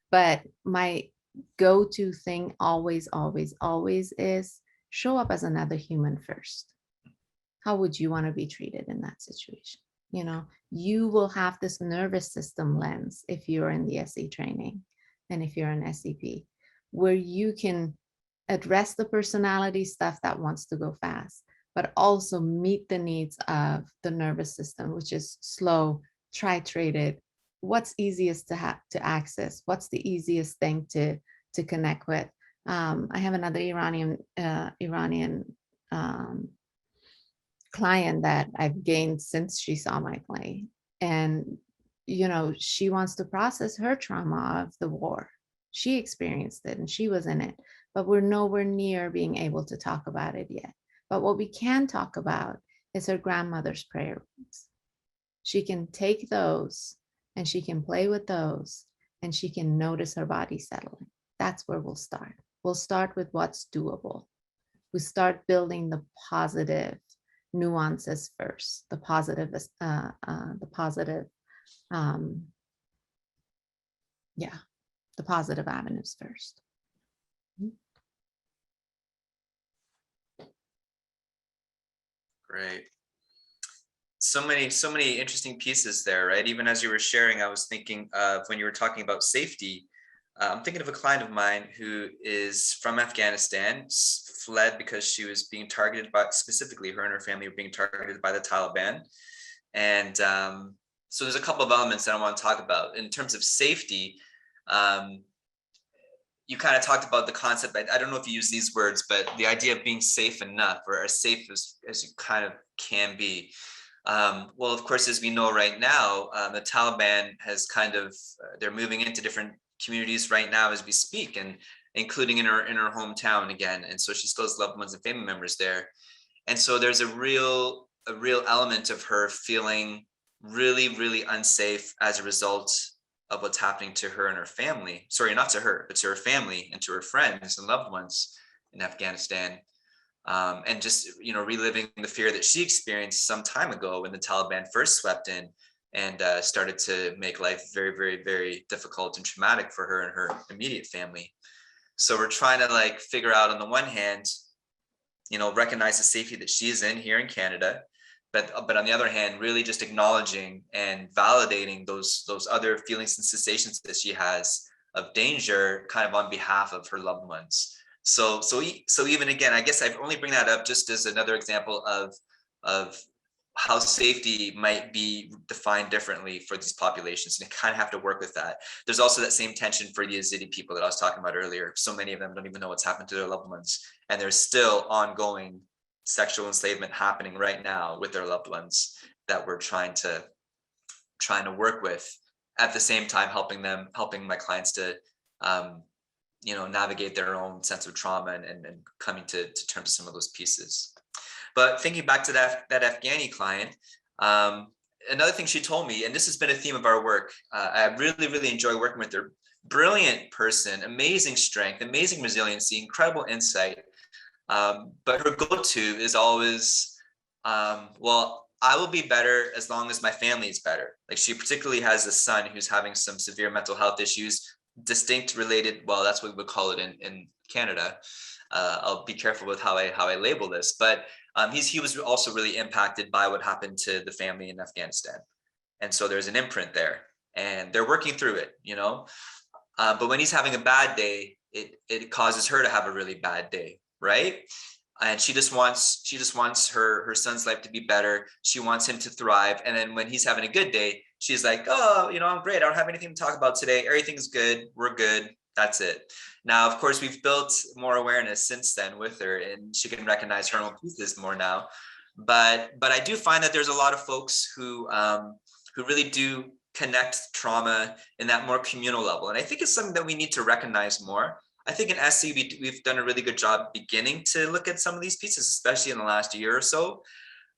But my go-to thing always, always, always is show up as another human first. How would you want to be treated in that situation? You will have this nervous system lens if you're in the SE training and if you're an SEP, where you can address the personality stuff that wants to go fast, but also meet the needs of the nervous system, which is slow, titrated. What's easiest to access? What's the easiest thing to connect with? I have another Iranian client that I've gained since she saw my play. And, she wants to process her trauma of the war. She experienced it and she was in it, but we're nowhere near being able to talk about it yet. But what we can talk about is her grandmother's prayer rooms. She can take those and she can play with those and she can notice her body settling. That's where we'll start. We'll start with what's doable. We start building the positive nuances first, the positive avenues first. Great. So many interesting pieces there, right? Even as you were sharing, I was thinking of when you were talking about safety. I'm thinking of a client of mine who is from Afghanistan, fled because she was being targeted by, specifically her and her family were being targeted by the Taliban. And so there's a couple of elements that I want to talk about. In terms of safety, you kind of talked about the concept, I don't know if you use these words, but the idea of being safe enough, or as safe as you kind of can be. Well, of course, as we know right now, the Taliban has kind of, they're moving into different communities right now as we speak, and including in her hometown again. And so she still has loved ones and family members there. And so there's a real element of her feeling really, really unsafe as a result of what's happening to her and her family. Sorry, not to her, but to her family and to her friends and loved ones in Afghanistan. And just, reliving the fear that she experienced some time ago when the Taliban first swept in and started to make life very, very, very difficult and traumatic for her and her immediate family. So we're trying to figure out, on the one hand, recognize the safety that she is in here in Canada, but on the other hand, really just acknowledging and validating those other feelings and sensations that she has of danger, kind of on behalf of her loved ones. So even again, I guess I only bring that up just as another example of how safety might be defined differently for these populations, and you kind of have to work with that. There's also that same tension for the Yazidi people that I was talking about earlier. So many of them don't even know what's happened to their loved ones, and there's still ongoing sexual enslavement happening right now with their loved ones that we're trying to work with, at the same time helping my clients to navigate their own sense of trauma and coming to terms with some of those pieces. But thinking back to that Afghani client, another thing she told me, and this has been a theme of our work, I really, really enjoy working with her. Brilliant person, amazing strength, amazing resiliency, incredible insight. But her go-to is always, well, I will be better as long as my family is better. She particularly has a son who's having some severe mental health issues, distinct related, well, that's what we would call it in Canada. I'll be careful with how I label this, but he was also really impacted by what happened to the family in Afghanistan. And so there's an imprint there, and they're working through it, but when he's having a bad day, it causes her to have a really bad day, right? And she just wants her son's life to be better. She wants him to thrive. And then when he's having a good day, she's like, oh, I'm great. I don't have anything to talk about today. Everything's good. We're good. That's it. Now, of course, we've built more awareness since then with her, and she can recognize her own pieces more now. But I do find that there's a lot of folks who really do connect trauma in that more communal level. And I think it's something that we need to recognize more. I think in SC, we've done a really good job beginning to look at some of these pieces, especially in the last year or so.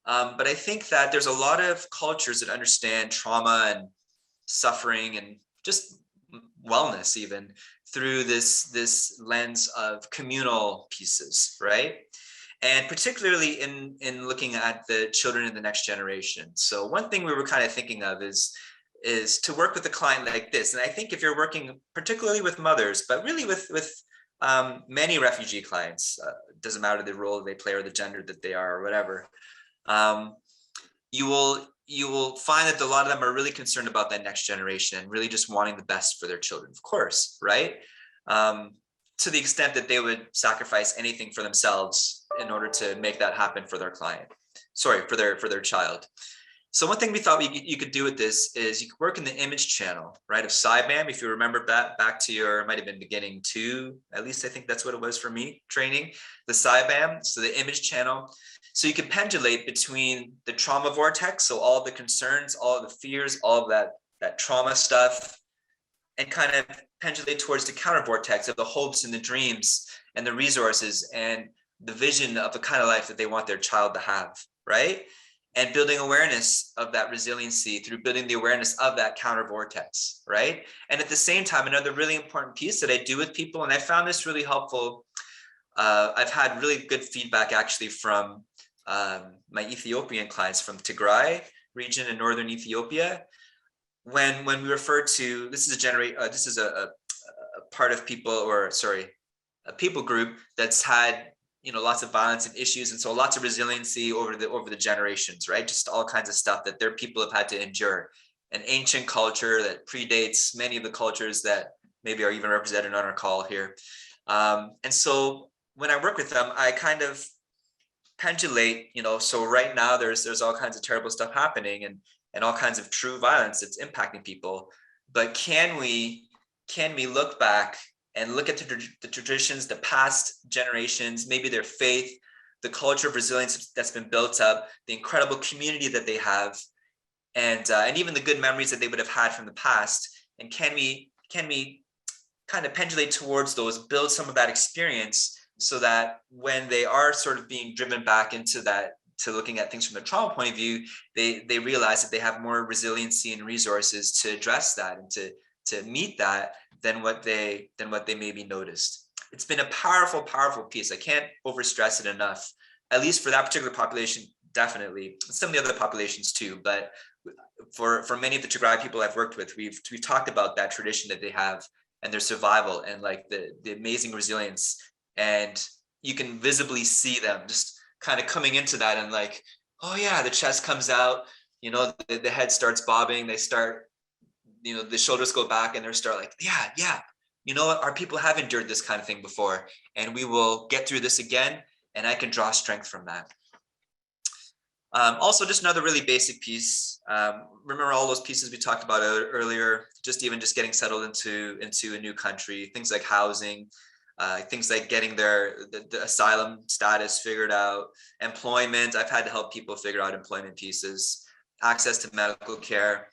But I think that there's a lot of cultures that understand trauma and suffering and just wellness even through this lens of communal pieces, right? And particularly in looking at the children in the next generation. So one thing we were kind of thinking of is to work with a client like this. And I think if you're working particularly with mothers, but really with many refugee clients, doesn't matter the role they play or the gender that they are or whatever, you you will find that a lot of them are really concerned about that next generation and really just wanting the best for their children, of course, right? To the extent that they would sacrifice anything for themselves in order to make that happen for their client, for their child. So one thing we thought you could do with this is you could work in the image channel, right, of CyBAM. If you remember back to your, it might have been beginning 2, at least I think that's what it was for me, training, the CyBAM, so the image channel. So you could pendulate between the trauma vortex, so all the concerns, all the fears, all of that trauma stuff, and kind of pendulate towards the counter vortex of the hopes and the dreams and the resources and the vision of the kind of life that they want their child to have, right? And building awareness of that resiliency through building the awareness of that counter vortex, right? And at the same time, another really important piece that I do with people, and I found this really helpful, I've had really good feedback actually from my Ethiopian clients from Tigray region in northern Ethiopia. When we refer to, this is a part of people, or sorry, a people group that's had, you know, lots of violence and issues, and so lots of resiliency over the generations, right? Just all kinds of stuff that their people have had to endure. An ancient culture that predates many of the cultures that maybe are even represented on our call here. And so when I work with them, I kind of pendulate, you know, so right now there's all kinds of terrible stuff happening and all kinds of true violence that's impacting people. But can we look back and look at the traditions, the past generations, maybe their faith, the culture of resilience that's been built up, the incredible community that they have, and even the good memories that they would have had from the past. And can we kind of pendulate towards those, build some of that experience so that when they are sort of being driven back into that, to looking at things from the trauma point of view, they realize that they have more resiliency and resources to address that and to meet that than what they maybe noticed. It's been a powerful piece. I can't overstress it enough, at least for that particular population, definitely. Some of the other populations too, but for many of the Tigray people I've worked with, we've talked about that tradition that they have and their survival and like the amazing resilience. And you can visibly see them just kind of coming into that and like, oh yeah, the chest comes out, you know, the head starts bobbing, they start, you know, the shoulders go back and they start like, yeah, you know what, our people have endured this kind of thing before and we will get through this again, and I can draw strength from that. Also, just another really basic piece. Remember all those pieces we talked about earlier, just getting settled into a new country, things like housing, things like getting the asylum status figured out, employment. I've had to help people figure out employment pieces, access to medical care.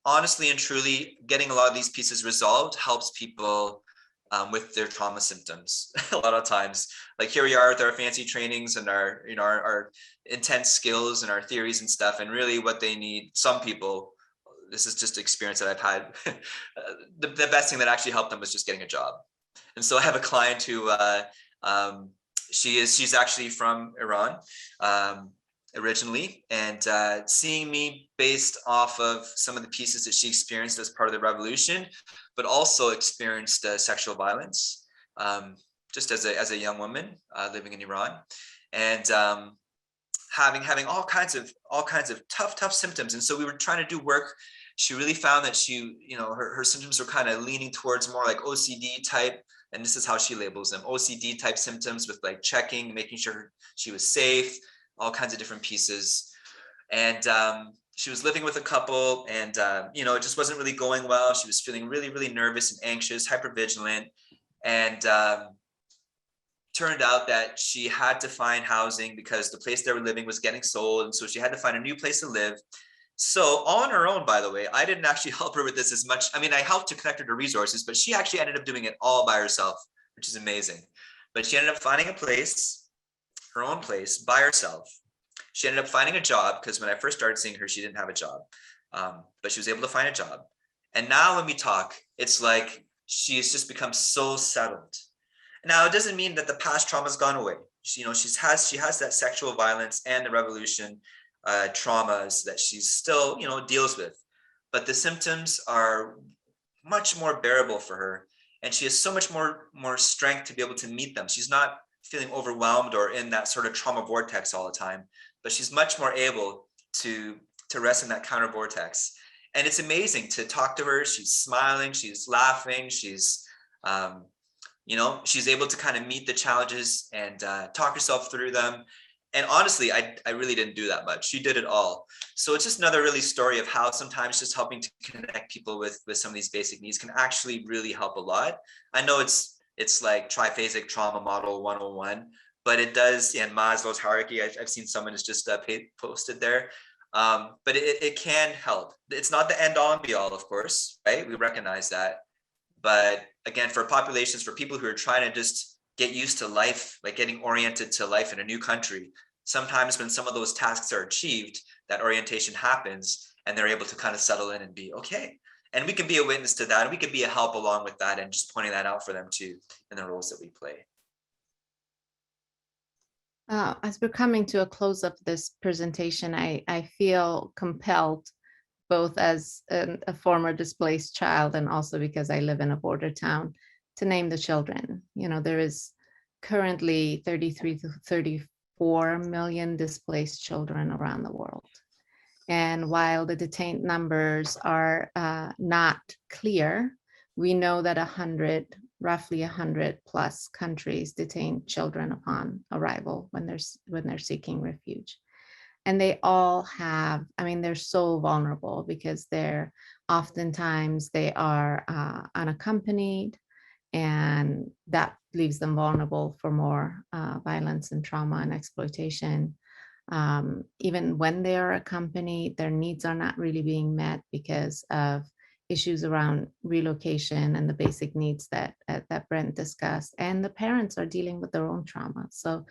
Honestly and truly, getting a lot of these pieces resolved helps people with their trauma symptoms. A lot of times, like here we are with our fancy trainings and our, you know, our intense skills and our theories and stuff. And really what they need, some people, this is just experience that I've had, the best thing that actually helped them was just getting a job. And so I have a client who she's actually from Iran originally, and seeing me based off of some of the pieces that she experienced as part of the revolution, but also experienced sexual violence just as a young woman living in Iran, and having all kinds of tough symptoms. And so we were trying to do work. She really found that her symptoms were kind of leaning towards more like OCD type. And this is how she labels them: OCD type symptoms with like checking, making sure she was safe, all kinds of different pieces. And she was living with a couple, and it just wasn't really going well. She was feeling really, really nervous and anxious, hypervigilant. And turned out that she had to find housing because the place they were living was getting sold. And so she had to find a new place to live. So on her own, by the way, I didn't actually help her with this as much. I mean, I helped to connect her to resources, but she actually ended up doing it all by herself, which is amazing. But she ended up finding a place, her own place, by herself. She ended up finding a job because when I first started seeing her, she didn't have a job, but she was able to find a job. And now when we talk, it's like she's just become so settled. Now, it doesn't mean that the past trauma has gone away. She has that sexual violence and the revolution traumas that she still, deals with, but the symptoms are much more bearable for her, and she has so much more strength to be able to meet them. She's not feeling overwhelmed or in that sort of trauma vortex all the time, but she's much more able to to rest in that counter vortex. And it's amazing to talk to her. She's smiling, she's laughing, she's she's able to kind of meet the challenges and talk herself through them. And honestly, I really didn't do that much. She did it all. So it's just another really story of how sometimes just helping to connect people with some of these basic needs can actually really help a lot. I know it's like triphasic trauma model 101, but it does, and Maslow's hierarchy, I've seen someone has just posted there. But it can help. It's not the end all and be all, of course, right? We recognize that. But again, for populations, for people who are trying to just get used to life, like getting oriented to life in a new country, sometimes when some of those tasks are achieved, that orientation happens and they're able to kind of settle in and be okay. And we can be a witness to that. And we can be a help along with that and just pointing that out for them too in the roles that we play. As we're coming to a close of this presentation, I feel compelled, both as a former displaced child and also because I live in a border town, to name the children. There is currently 33 to 34 million displaced children around the world. And while the detained numbers are not clear, we know that roughly 100 plus countries detain children upon arrival when they're seeking refuge. And they all have, they're so vulnerable because oftentimes they are unaccompanied, and that leaves them vulnerable for more violence and trauma and exploitation. Even when they are accompanied, their needs are not really being met because of issues around relocation and the basic needs that Brent discussed. And the parents are dealing with their own trauma. So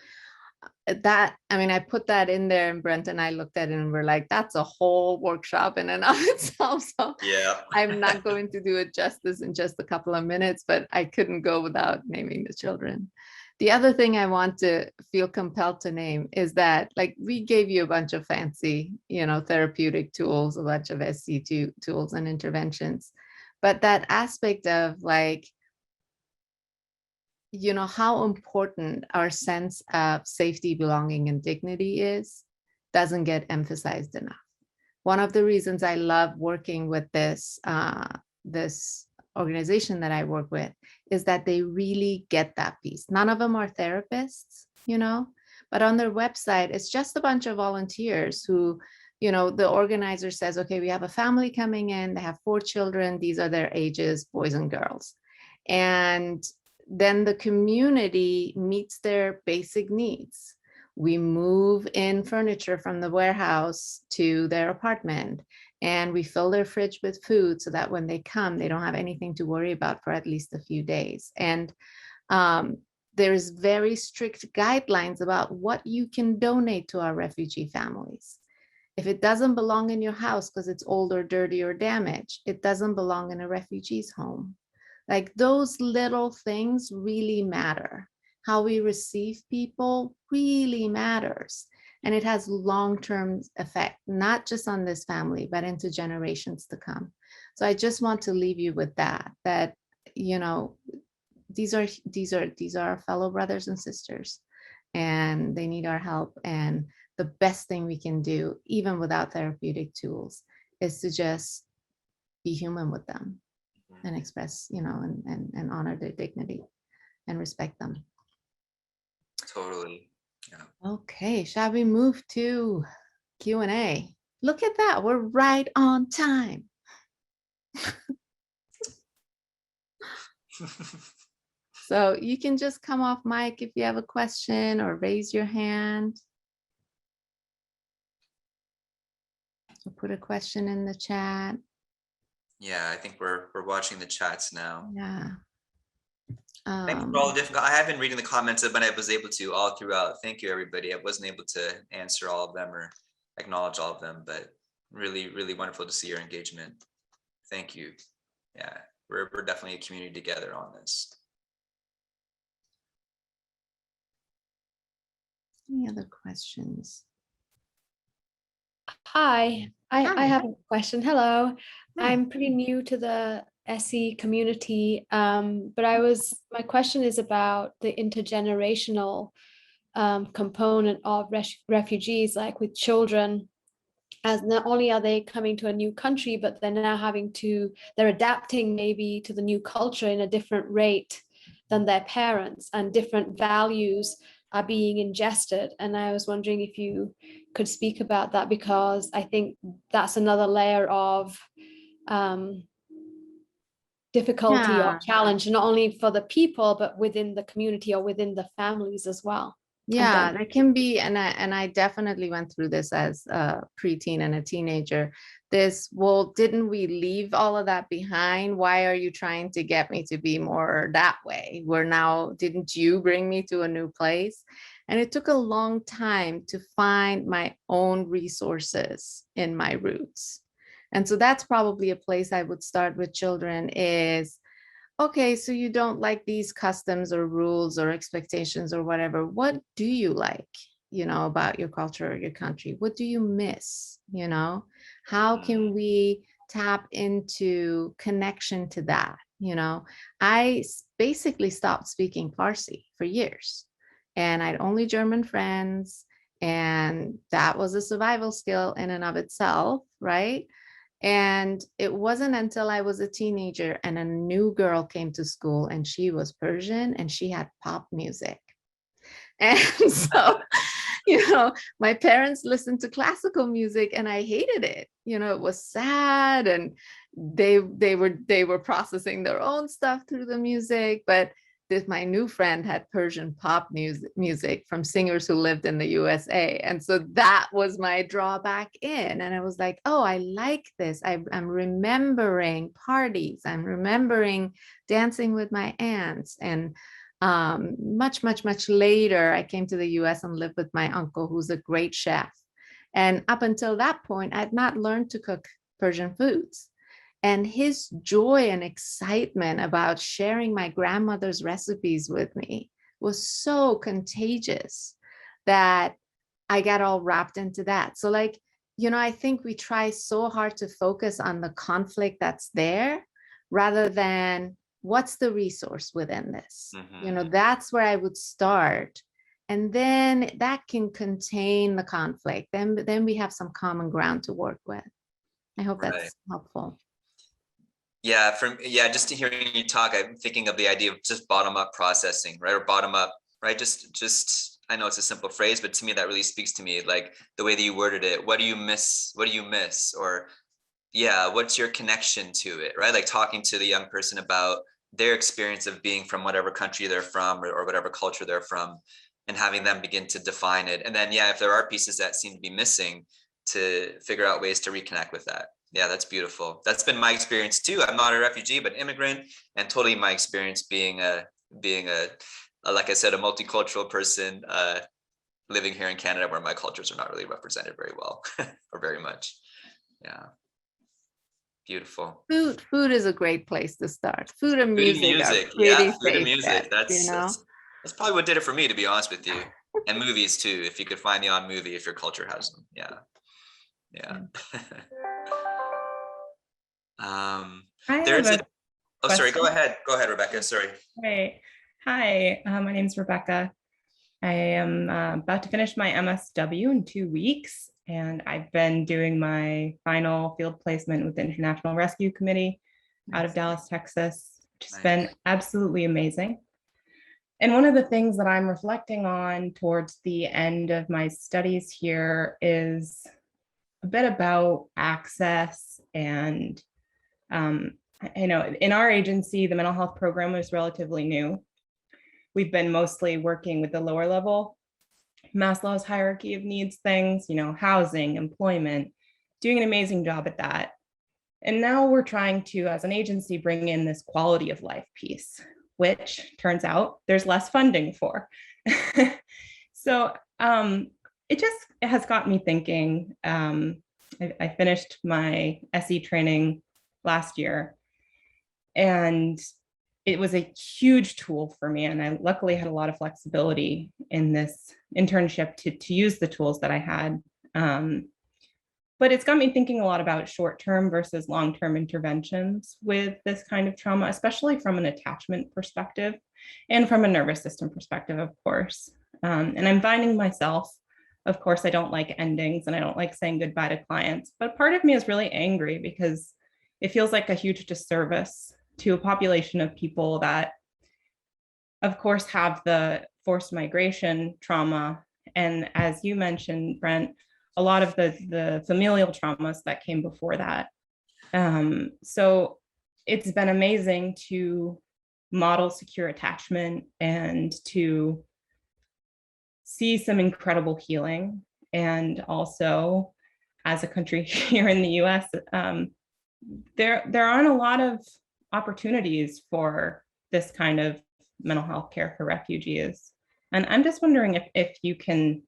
I put that in there, and Brent and I looked at it and we're like, that's a whole workshop in and of itself. So yeah, I'm not going to do it justice in just a couple of minutes, but I couldn't go without naming the children. The other thing I want to feel compelled to name is that, like, we gave you a bunch of fancy, therapeutic tools, a bunch of SC2 tools and interventions, but that aspect of, like, how important our sense of safety, belonging, and dignity doesn't get emphasized enough. One of the reasons I love working with this organization that I work with is that they really get that piece. None of them are therapists, but on their website, it's just a bunch of volunteers who, the organizer says, okay, we have a family coming in, they have 4 children, these are their ages, boys and girls. And then the community meets their basic needs. We move in furniture from the warehouse to their apartment, and we fill their fridge with food so that when they come, they don't have anything to worry about for at least a few days. And there's very strict guidelines about what you can donate to our refugee families. If it doesn't belong in your house because it's old or dirty or damaged, it doesn't belong in a refugee's home. Like, those little things really matter. How we receive people really matters. And it has long-term effect, not just on this family, but into generations to come. So I just want to leave you with that, these are our fellow brothers and sisters, and they need our help. And the best thing we can do, even without therapeutic tools, is to just be human with them and express, and honor their dignity and respect them. Totally. Yeah. Okay, shall we move to Q&A? Look at that, we're right on time. So you can just come off mic if you have a question or raise your hand. Or put a question in the chat. Yeah, I think we're watching the chats now. Yeah. Thank you for all the different. I have been reading the comments, but I was able to all throughout. Thank you, everybody. I wasn't able to answer all of them or acknowledge all of them, but really, really wonderful to see your engagement. Thank you. Yeah, we're definitely a community together on this. Any other questions? Hi, I Hi. have a question. Hello. Hi. I'm pretty new to the SE community, but my question is about the intergenerational component of refugees, like with children. as not only are they coming to a new country, but they're now they're adapting maybe to the new culture in a different rate than their parents, and different values are being ingested. And I was wondering if you could speak about that, because I think that's another layer of difficulty or Yeah. challenge, not only for the people, but within the community or within the families as well. Yeah, that can be, and I definitely went through this as a preteen and a teenager. This, well, didn't we leave all of that behind? Why are you trying to get me to be more that way? Didn't you bring me to a new place? And it took a long time to find my own resources in my roots. And so that's probably a place I would start with children is, okay, so you don't like these customs or rules or expectations or whatever. What do you like, about your culture or your country? What do you miss? How can we tap into connection to that? I basically stopped speaking Farsi for years, and I had only German friends, and that was a survival skill in and of itself, right? And it wasn't until I was a teenager and a new girl came to school, and she was Persian and she had pop music. And so, my parents listened to classical music and I hated it. It was sad, and they were processing their own stuff through the music. But my new friend had Persian pop music from singers who lived in the USA. And so that was my drawback in. And I was like, oh, I like this. I'm remembering parties. I'm remembering dancing with my aunts. And much, much, much later, I came to the US and lived with my uncle, who's a great chef. And up until that point, I had not learned to cook Persian foods. And his joy and excitement about sharing my grandmother's recipes with me was so contagious that I got all wrapped into that. So I think we try so hard to focus on the conflict that's there rather than what's the resource within this. That's where I would start. And then that can contain the conflict. Then we have some common ground to work with. I hope that's helpful. Yeah, just hearing you talk, I'm thinking of the idea of just bottom up processing, right? Or bottom up, right? Just I know it's a simple phrase, but to me that really speaks to me, like the way that you worded it. What do you miss? What do you miss? Or what's your connection to it, right? Like talking to the young person about their experience of being from whatever country they're from, or whatever culture they're from, and having them begin to define it. And then, if there are pieces that seem to be missing, to figure out ways to reconnect with that. Yeah, that's beautiful. That's been my experience too. I'm not a refugee, but immigrant, and totally my experience being a like I said, a multicultural person living here in Canada, where my cultures are not really represented very well or very much. Yeah, beautiful. Food is a great place to start. Food and music are pretty food and safe music. bets, That's probably what did it for me, to be honest with you. And movies too, if you could find the odd movie, if your culture has them. Yeah. Sorry, go ahead, Rebecca. Sorry. Right. Hi, my name is Rebecca. I am about to finish my MSW in 2 weeks, and I've been doing my final field placement with the International Rescue Committee out of Dallas, Texas, which has been absolutely amazing. And one of the things that I'm reflecting on towards the end of my studies here is a bit about access. And in our agency, the mental health program was relatively new. We've been mostly working with the lower level Maslow's hierarchy of needs things, housing, employment, doing an amazing job at that. And now we're trying to, as an agency, bring in this quality of life piece, which turns out there's less funding for. So it has got me thinking. I finished my SE training last year, and it was a huge tool for me. And I luckily had a lot of flexibility in this internship to use the tools that I had. But it's got me thinking a lot about short-term versus long-term interventions with this kind of trauma, especially from an attachment perspective and from a nervous system perspective, of course. And I'm finding myself Of course, I don't like endings and I don't like saying goodbye to clients, but part of me is really angry because it feels like a huge disservice to a population of people that, of course, have the forced migration trauma. And as you mentioned, Brent, a lot of the familial traumas that came before that. So it's been amazing to model secure attachment and to see some incredible healing. And also, as a country here in the US, there aren't a lot of opportunities for this kind of mental health care for refugees. And I'm just wondering if you can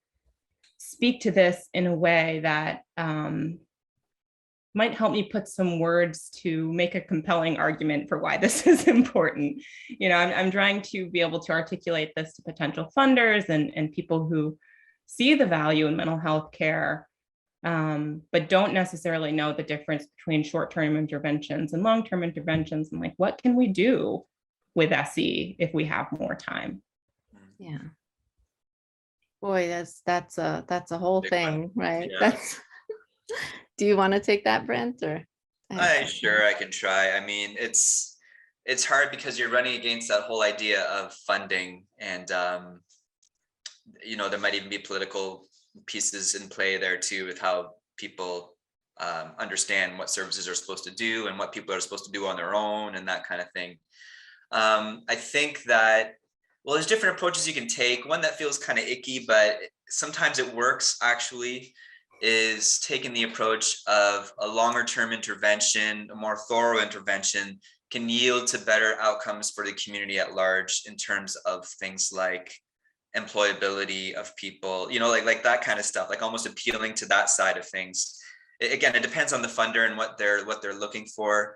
speak to this in a way that might help me put some words to make a compelling argument for why this is important. You know, I'm trying to be able to articulate this to potential funders and people who see the value in mental health care, but don't necessarily know the difference between short-term interventions and long-term interventions, and like, what can we do with SE if we have more time? Yeah. Boy, that's a whole Big thing, right? Yeah. That's. Do you want to take that, Brent, or? Sure, I can try. I mean, it's hard because you're running against that whole idea of funding, and you know, there might even be political pieces in play there too, with how people understand what services are supposed to do and what people are supposed to do on their own and that kind of thing. I think that, well, there's different approaches you can take. One that feels kind of icky, but sometimes it works actually, is taking the approach of a longer term intervention, a more thorough intervention can yield to better outcomes for the community at large in terms of things like employability of people, you know, like that kind of stuff, like almost appealing to that side of things. Again, it depends on the funder and what they're looking for.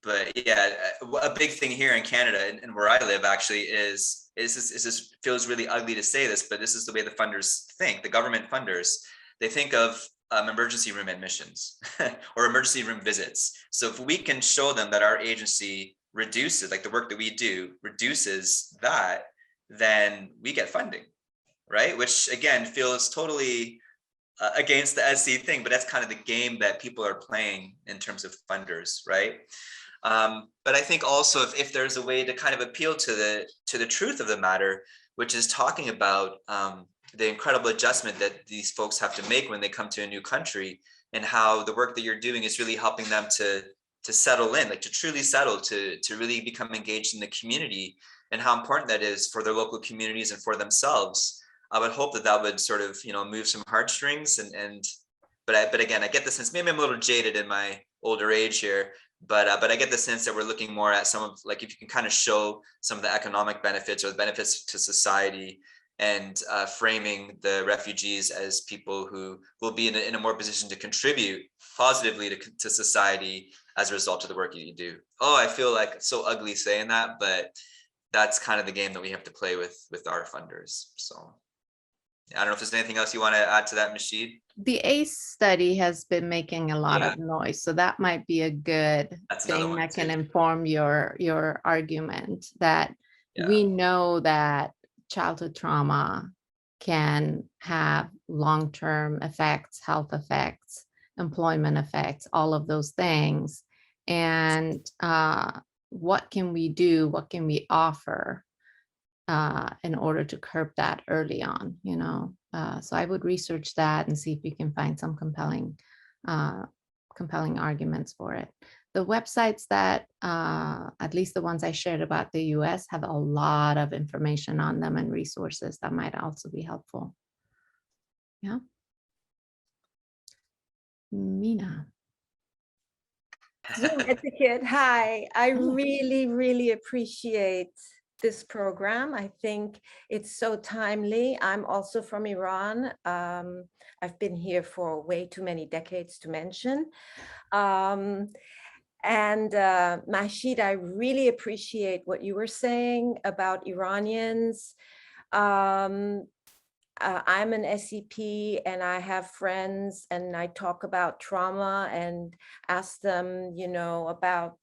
But yeah, a big thing here in Canada and where I live actually is this feels really ugly to say this, but this is the way the funders think. The government funders, they think of emergency room admissions or emergency room visits. So if we can show them that our agency reduces, like the work that we do reduces that, then we get funding, right? Which again feels totally against the SC thing, but that's kind of the game that people are playing in terms of funders, right? But I think also if there's a way to kind of appeal to the truth of the matter, which is talking about the incredible adjustment that these folks have to make when they come to a new country, and how the work that you're doing is really helping them to settle in, like to truly settle, to really become engaged in the community, and how important that is for their local communities and for themselves. I would hope that would sort of, you know, move some heartstrings but again, I get the sense, maybe I'm a little jaded in my older age here, but I get the sense that we're looking more at some of, like, if you can kind of show some of the economic benefits or the benefits to society, and framing the refugees as people who will be in a more position to contribute positively to society as a result of the work you do. Oh, I feel like it's so ugly saying that, but that's kind of the game that we have to play with our funders. So I don't know if there's anything else you want to add to that, Mashid. The ACE study has been making a lot of noise, so that might be a good thing that can inform your argument that we know that childhood trauma can have long-term effects, health effects, employment effects, all of those things. And what can we do? What can we offer in order to curb that early on, you know? So I would research that and see if you can find some compelling arguments for it. The websites that, at least the ones I shared about the US, have a lot of information on them and resources that might also be helpful. Yeah. Mina. Zoom etiquette. Hi, I really, really appreciate this program. I think it's so timely. I'm also from Iran. I've been here for way too many decades to mention. Mashid, I really appreciate what you were saying about Iranians. I'm an SCP and I have friends, and I talk about trauma and ask them, you know, about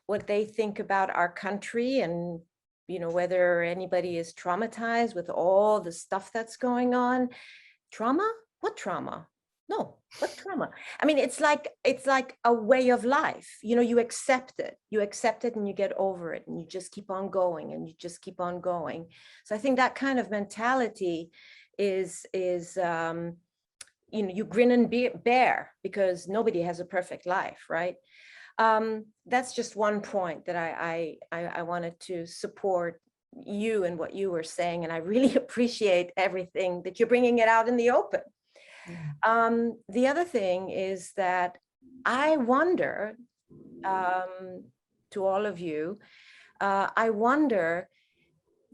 what they think about our country. And whether anybody is traumatized with all the stuff that's going on. Trauma? What trauma? No, what trauma? I mean, it's like a way of life. You accept it and you get over it and you just keep on going and you just keep on going. So I think that kind of mentality is you grin and bear, because nobody has a perfect life, right? That's just one point that I wanted to support you and what you were saying. And I really appreciate everything that you're bringing it out in the open. The other thing is that I wonder, to all of you, I wonder,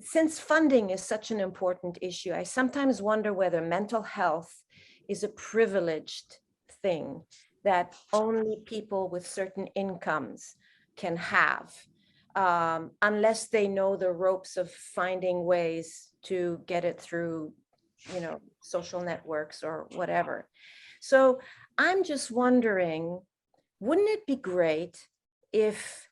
since funding is such an important issue, I sometimes wonder whether mental health is a privileged thing that only people with certain incomes can have, unless they know the ropes of finding ways to get it through social networks or whatever. So I'm just wondering, wouldn't it be great if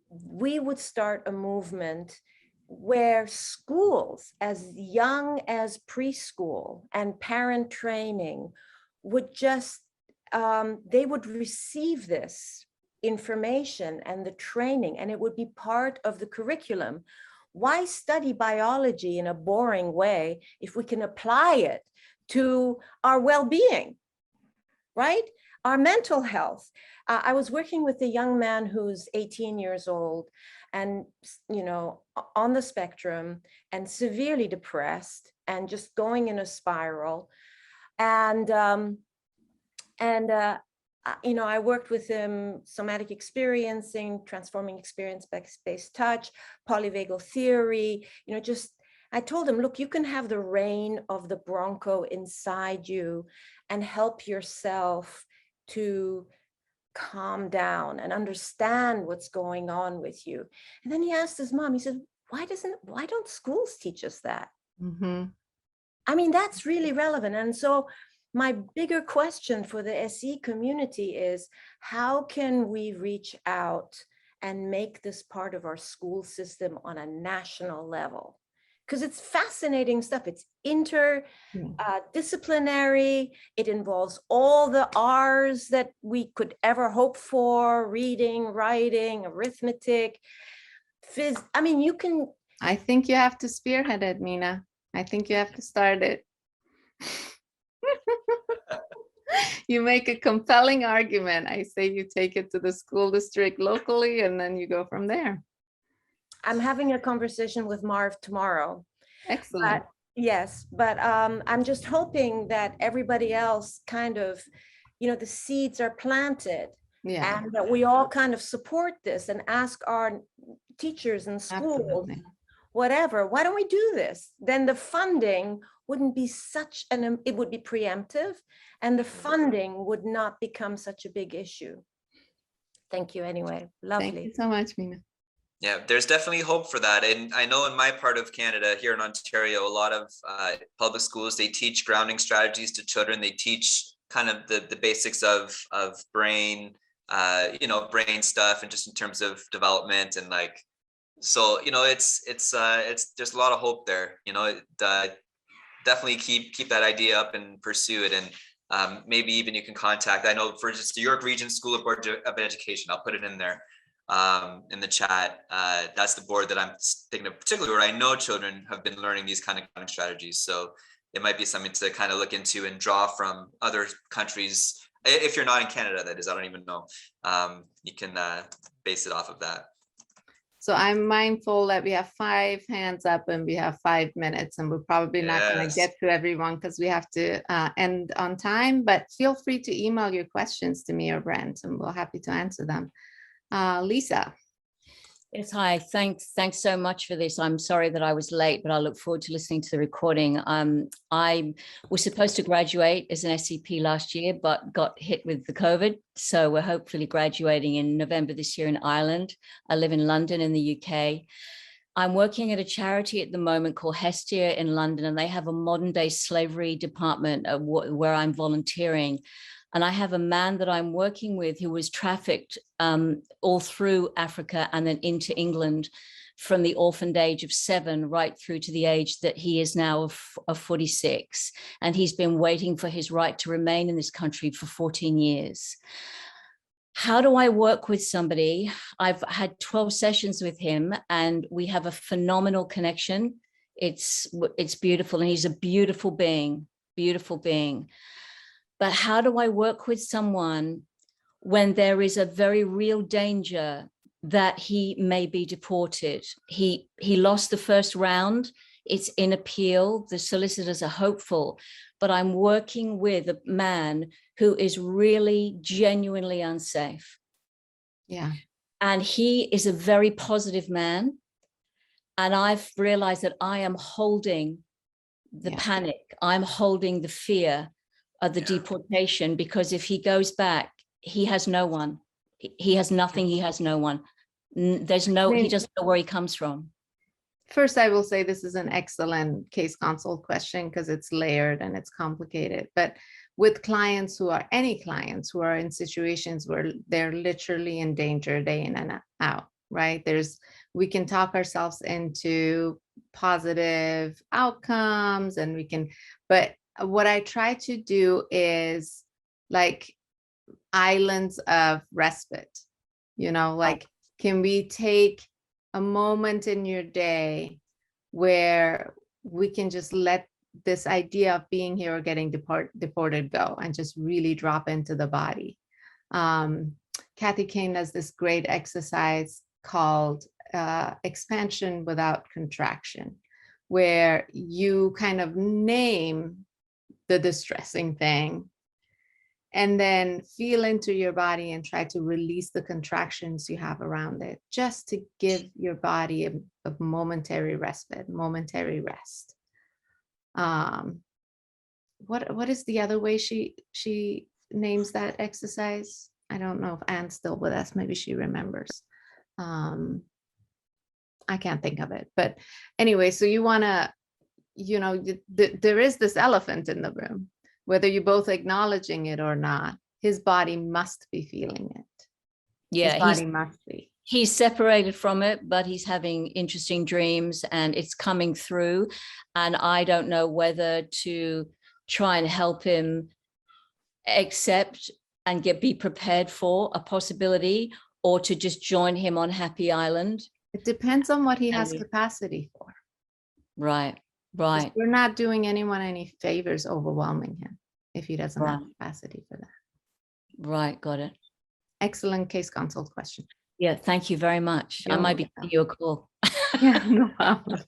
we would start a movement where schools as young as preschool and parent training would just, they would receive this information and the training, and it would be part of the curriculum. Why study biology in a boring way if we can apply it to our well-being, right? Our mental health. I was working with a young man who's 18 years old and, on the spectrum and severely depressed and just going in a spiral. And I worked with him, somatic experiencing, transforming experience-based touch, polyvagal theory, I told him, look, you can have the reign of the bronco inside you and help yourself to calm down and understand what's going on with you. And then he asked his mom, he said, why don't schools teach us that? Mm-hmm. I mean, that's really relevant. And so my bigger question for the SE community is, how can we reach out and make this part of our school system on a national level? Because it's fascinating stuff. It's interdisciplinary. It involves all the R's that we could ever hope for: reading, writing, arithmetic, I mean, you can. I think you have to spearhead it, Mina. I think you have to start it. You make a compelling argument. I say you take it to the school district locally, and then you go from there. I'm having a conversation with Marv tomorrow. Excellent. Yes, but I'm just hoping that everybody else kind of, the seeds are planted, and that we all kind of support this and ask our teachers and schools, absolutely, whatever, why don't we do this? Then the funding wouldn't be it would be preemptive, and the funding would not become such a big issue. Thank you anyway. Lovely. Thank you so much, Mina. Yeah, there's definitely hope for that. And I know in my part of Canada, here in Ontario, a lot of public schools, they teach grounding strategies to children. They teach kind of the basics of brain, brain stuff, and just in terms of development and so, it's there's a lot of hope there, definitely keep that idea up and pursue it. And maybe even you can contact, I know for just the York Region School of Board of Education, I'll put it in there. In the chat, that's the board that I'm thinking of, particularly where I know children have been learning these kind of strategies. So it might be something to kind of look into and draw from other countries. If you're not in Canada, that is, I don't even know. You can base it off of that. So I'm mindful that we have 5 hands up and we have 5 minutes, and we're probably not going to get to everyone because we have to end on time, but feel free to email your questions to me or Brent, and we're happy to answer them. Lisa. Yes, hi. Thanks so much for this. I'm sorry that I was late, but I look forward to listening to the recording. I was supposed to graduate as an SCP last year, but got hit with the COVID. So we're hopefully graduating in November this year in Ireland. I live in London in the UK. I'm working at a charity at the moment called Hestia in London, and they have a modern day slavery department where I'm volunteering. And I have a man that I'm working with who was trafficked all through Africa and then into England from the orphaned age of 7 right through to the age that he is now of 46. And he's been waiting for his right to remain in this country for 14 years. How do I work with somebody? I've had 12 sessions with him and we have a phenomenal connection. It's beautiful, and he's a beautiful being. But how do I work with someone when there is a very real danger that he may be deported? He lost the first round. It's in appeal. The solicitors are hopeful, but I'm working with a man who is really genuinely unsafe. Yeah. And he is a very positive man. And I've realized that I am holding the panic. I'm holding the fear of the deportation, because if he goes back, he has no one. He has nothing. He has no one. He doesn't know where he comes from. First, I will say this is an excellent case consult question because it's layered and it's complicated. But with clients any clients who are in situations where they're literally in danger day in and out, right? We can talk ourselves into positive outcomes but what I try to do is like islands of respite, like, can we take a moment in your day where we can just let this idea of being here or getting deported go and just really drop into the body. Kathy Kane does this great exercise called expansion without contraction, where you kind of name the distressing thing and then feel into your body and try to release the contractions you have around it, just to give your body a momentary respite, momentary rest. What is the other way she names that exercise? I don't know if Anne's still with us. Maybe she remembers. I can't think of it. But anyway, so you want to, there is this elephant in the room. Whether you're both acknowledging it or not, his body must be feeling it. Yeah, his body must be. He's separated from it, but he's having interesting dreams and it's coming through. And I don't know whether to try and help him accept and be prepared for a possibility, or to just join him on Happy Island. It depends on what he has capacity for. Right. Right. We're not doing anyone any favors overwhelming him if he doesn't have capacity for that. Right. Got it. Excellent case consult question. Yeah. Thank you very much. I might be giving you a call. Yeah, no problem.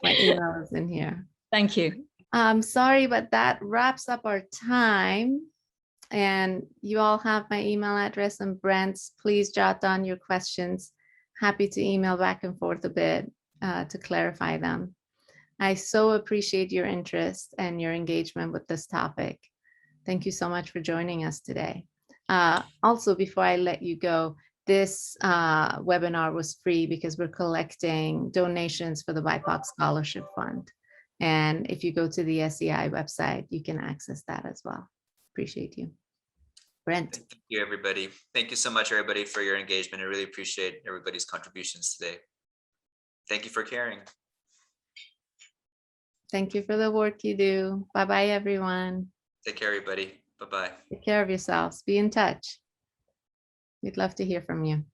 My email is in here. Thank you. I'm sorry, but that wraps up our time. And you all have my email address and Brent's. Please jot down your questions. Happy to email back and forth a bit to clarify them. I so appreciate your interest and your engagement with this topic. Thank you so much for joining us today. Also, before I let you go, this webinar was free because we're collecting donations for the BIPOC Scholarship Fund. And if you go to the SEI website, you can access that as well. Appreciate you. Brent. Thank you, everybody. Thank you so much, everybody, for your engagement. I really appreciate everybody's contributions today. Thank you for caring. Thank you for the work you do. Bye-bye, everyone. Take care, everybody. Bye-bye. Take care of yourselves. Be in touch. We'd love to hear from you.